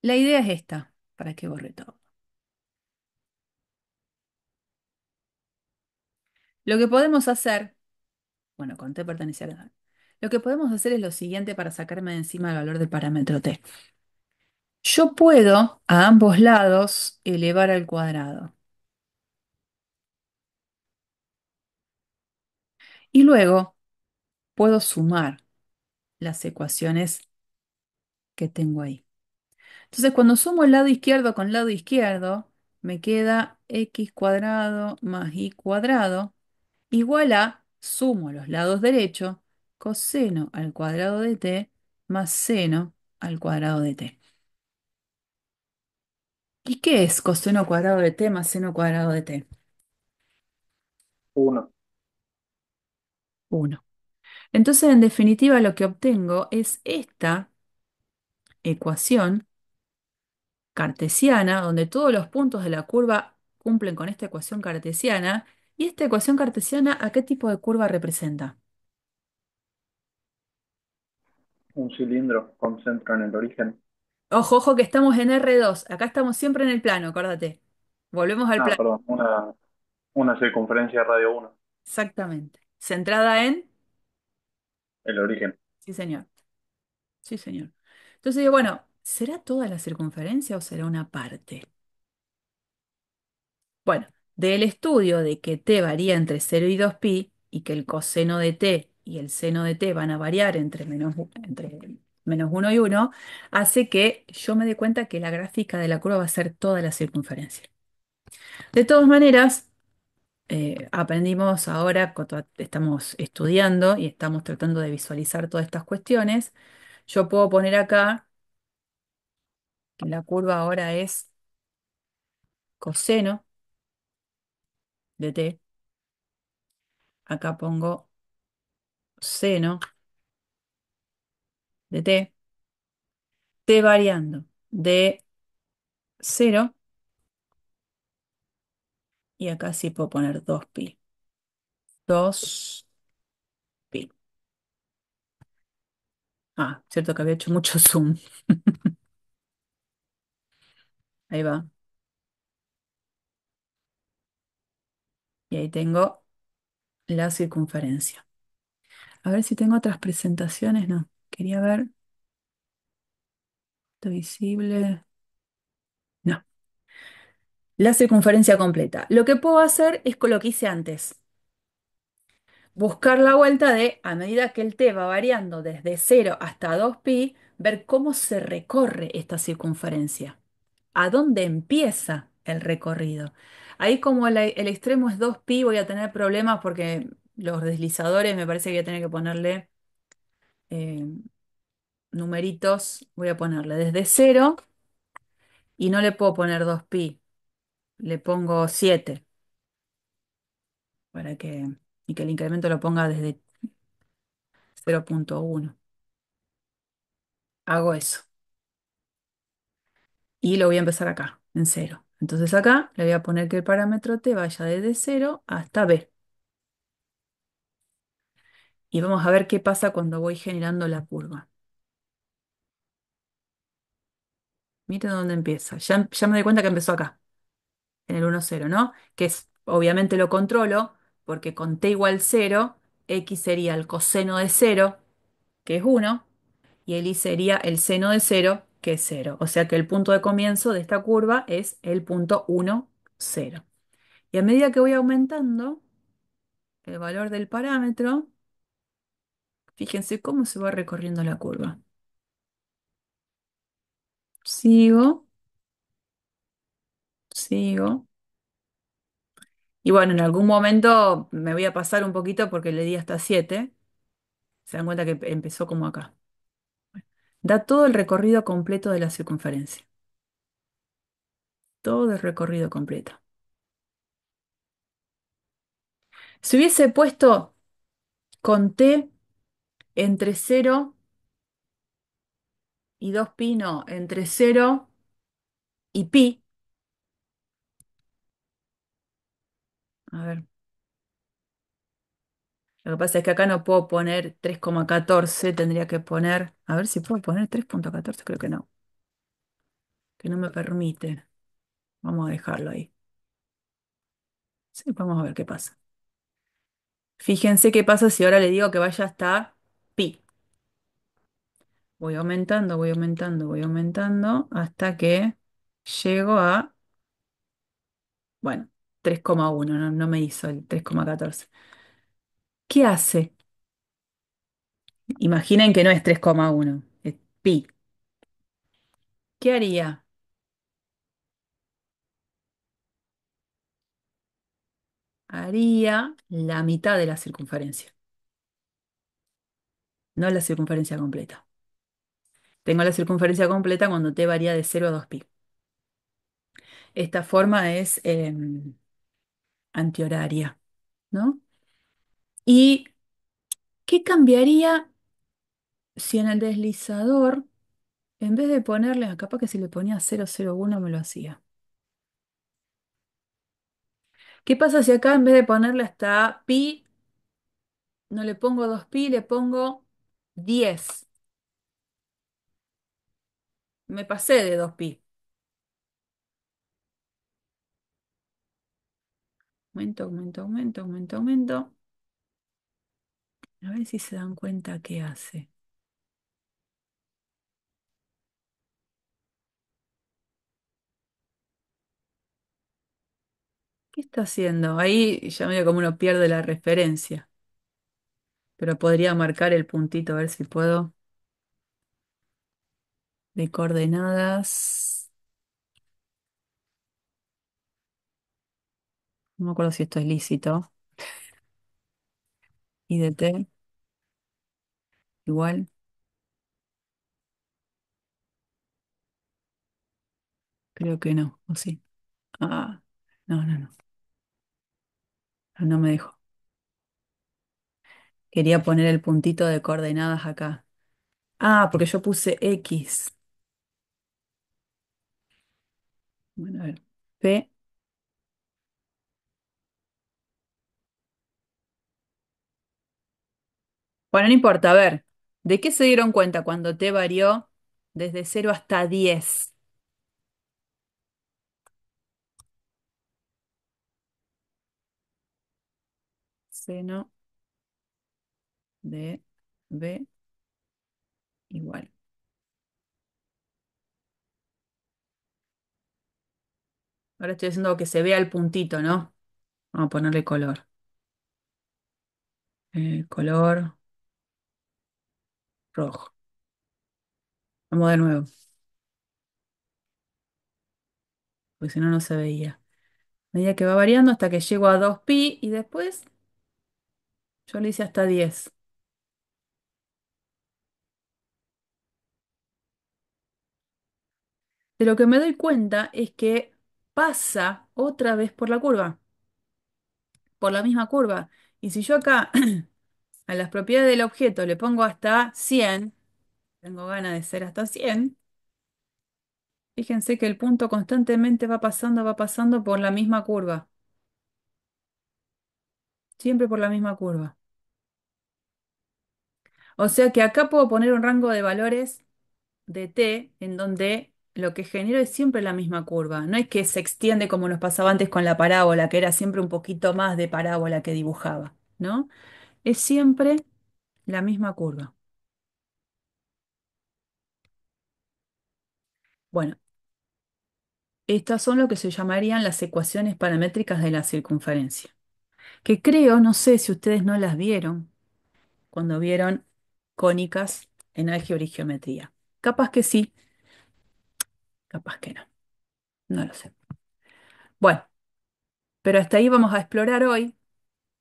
la idea es esta, para que borre todo. Lo que podemos hacer, bueno, con t pertenece a la... Lo que podemos hacer es lo siguiente para sacarme de encima el valor del parámetro t. Yo puedo a ambos lados elevar al cuadrado. Y luego puedo sumar las ecuaciones que tengo ahí. Entonces, cuando sumo el lado izquierdo con lado izquierdo, me queda x cuadrado más y cuadrado igual a, sumo los lados derechos, coseno al cuadrado de t más seno al cuadrado de t. ¿Y qué es coseno cuadrado de t más seno cuadrado de t? 1. 1. Entonces, en definitiva, lo que obtengo es esta ecuación cartesiana, donde todos los puntos de la curva cumplen con esta ecuación cartesiana. ¿Y esta ecuación cartesiana a qué tipo de curva representa? Un cilindro con centro en el origen. Ojo, ojo que estamos en R2. Acá estamos siempre en el plano, acuérdate. Volvemos al Ah, plano. perdón, una circunferencia radio 1, Exactamente. Centrada en... el origen. Sí, señor. Sí, señor. Entonces digo, bueno, ¿será toda la circunferencia o será una parte? Bueno, del estudio de que t varía entre 0 y 2π y que el coseno de t y el seno de t van a variar entre -1 y 1, hace que yo me dé cuenta que la gráfica de la curva va a ser toda la circunferencia. De todas maneras, aprendimos ahora, estamos estudiando y estamos tratando de visualizar todas estas cuestiones. Yo puedo poner acá que la curva ahora es coseno de t. Acá pongo seno de t. T variando de 0 y acá sí puedo poner 2π. 2π. Ah, cierto que había hecho mucho zoom. Ahí va. Y ahí tengo la circunferencia. A ver si tengo otras presentaciones. No, quería ver. ¿Está visible? No. La circunferencia completa. Lo que puedo hacer es con lo que hice antes. Buscar la vuelta de, a medida que el t va variando desde 0 hasta 2π, ver cómo se recorre esta circunferencia. ¿A dónde empieza el recorrido? Ahí como el extremo es 2π, voy a tener problemas porque los deslizadores me parece que voy a tener que ponerle eh, numeritos. Voy a ponerle desde 0 y no le puedo poner 2π, le pongo 7 para que, y que el incremento lo ponga desde 0,1. Hago eso y lo voy a empezar acá, en 0. Entonces acá le voy a poner que el parámetro t vaya desde cero hasta b. Y vamos a ver qué pasa cuando voy generando la curva. Miren dónde empieza. Ya me doy cuenta que empezó acá, en el 1, 0, ¿no? Que es, obviamente lo controlo, porque con t igual cero, x sería el coseno de cero, que es uno, y el y sería el seno de cero, que es cero. O sea que el punto de comienzo de esta curva es el punto 1, 0. Y a medida que voy aumentando el valor del parámetro, fíjense cómo se va recorriendo la curva. Sigo, sigo. Y bueno, en algún momento me voy a pasar un poquito porque le di hasta 7. Se dan cuenta que empezó como acá. Da todo el recorrido completo de la circunferencia. Todo el recorrido completo. Si hubiese puesto con t entre cero y 2pi, no, entre cero y pi. A ver, lo que pasa es que acá no puedo poner 3,14, tendría que poner, a ver si puedo poner 3,14, creo que no me permite. Vamos a dejarlo ahí. Sí, vamos a ver qué pasa. Fíjense qué pasa si ahora le digo que vaya hasta pi. Voy aumentando, voy aumentando, voy aumentando hasta que llego a, bueno, 3,1, no me hizo el 3,14. ¿Qué hace? Imaginen que no es 3,1, es pi. ¿Qué haría? Haría la mitad de la circunferencia, no la circunferencia completa. Tengo la circunferencia completa cuando t varía de 0 a 2pi. Esta forma es antihoraria, ¿no? ¿Y qué cambiaría si en el deslizador, en vez de ponerle, capaz que si le ponía 0,01 me lo hacía? ¿Qué pasa si acá en vez de ponerle hasta pi, no le pongo 2pi, le pongo 10? Me pasé de 2pi. Aumento, aumento, aumento, aumento, aumento. A ver si se dan cuenta qué hace. ¿Qué está haciendo? Ahí ya medio como uno pierde la referencia. Pero podría marcar el puntito, a ver si puedo. De coordenadas. No me acuerdo si esto es lícito. Y de t igual. Creo que no. ¿O sí? Ah, no, no, no. No me dejo. Quería poner el puntito de coordenadas acá. Ah, porque yo puse X. Bueno, a ver. P. Bueno, no importa. A ver. ¿De qué se dieron cuenta cuando t varió desde 0 hasta 10? Seno de B igual. Ahora estoy haciendo que se vea el puntito, ¿no? Vamos a ponerle color. Color rojo. Vamos de nuevo, porque si no, no se veía. A medida que va variando hasta que llego a 2pi y después yo le hice hasta 10. De lo que me doy cuenta es que pasa otra vez por la curva, por la misma curva. Y si yo acá a las propiedades del objeto le pongo hasta 100, tengo ganas de ser hasta 100, Fíjense que el punto constantemente va pasando por la misma curva, siempre por la misma curva. O sea que acá puedo poner un rango de valores de t en donde lo que genero es siempre la misma curva. No es que se extiende como nos pasaba antes con la parábola, que era siempre un poquito más de parábola que dibujaba, ¿no? Es siempre la misma curva. Bueno, estas son lo que se llamarían las ecuaciones paramétricas de la circunferencia, que creo, no sé si ustedes no las vieron cuando vieron cónicas en álgebra y geometría. Capaz que sí, capaz que no, no lo sé. Bueno, pero hasta ahí vamos a explorar hoy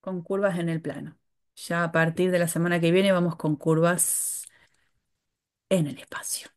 con curvas en el plano. Ya a partir de la semana que viene vamos con curvas en el espacio.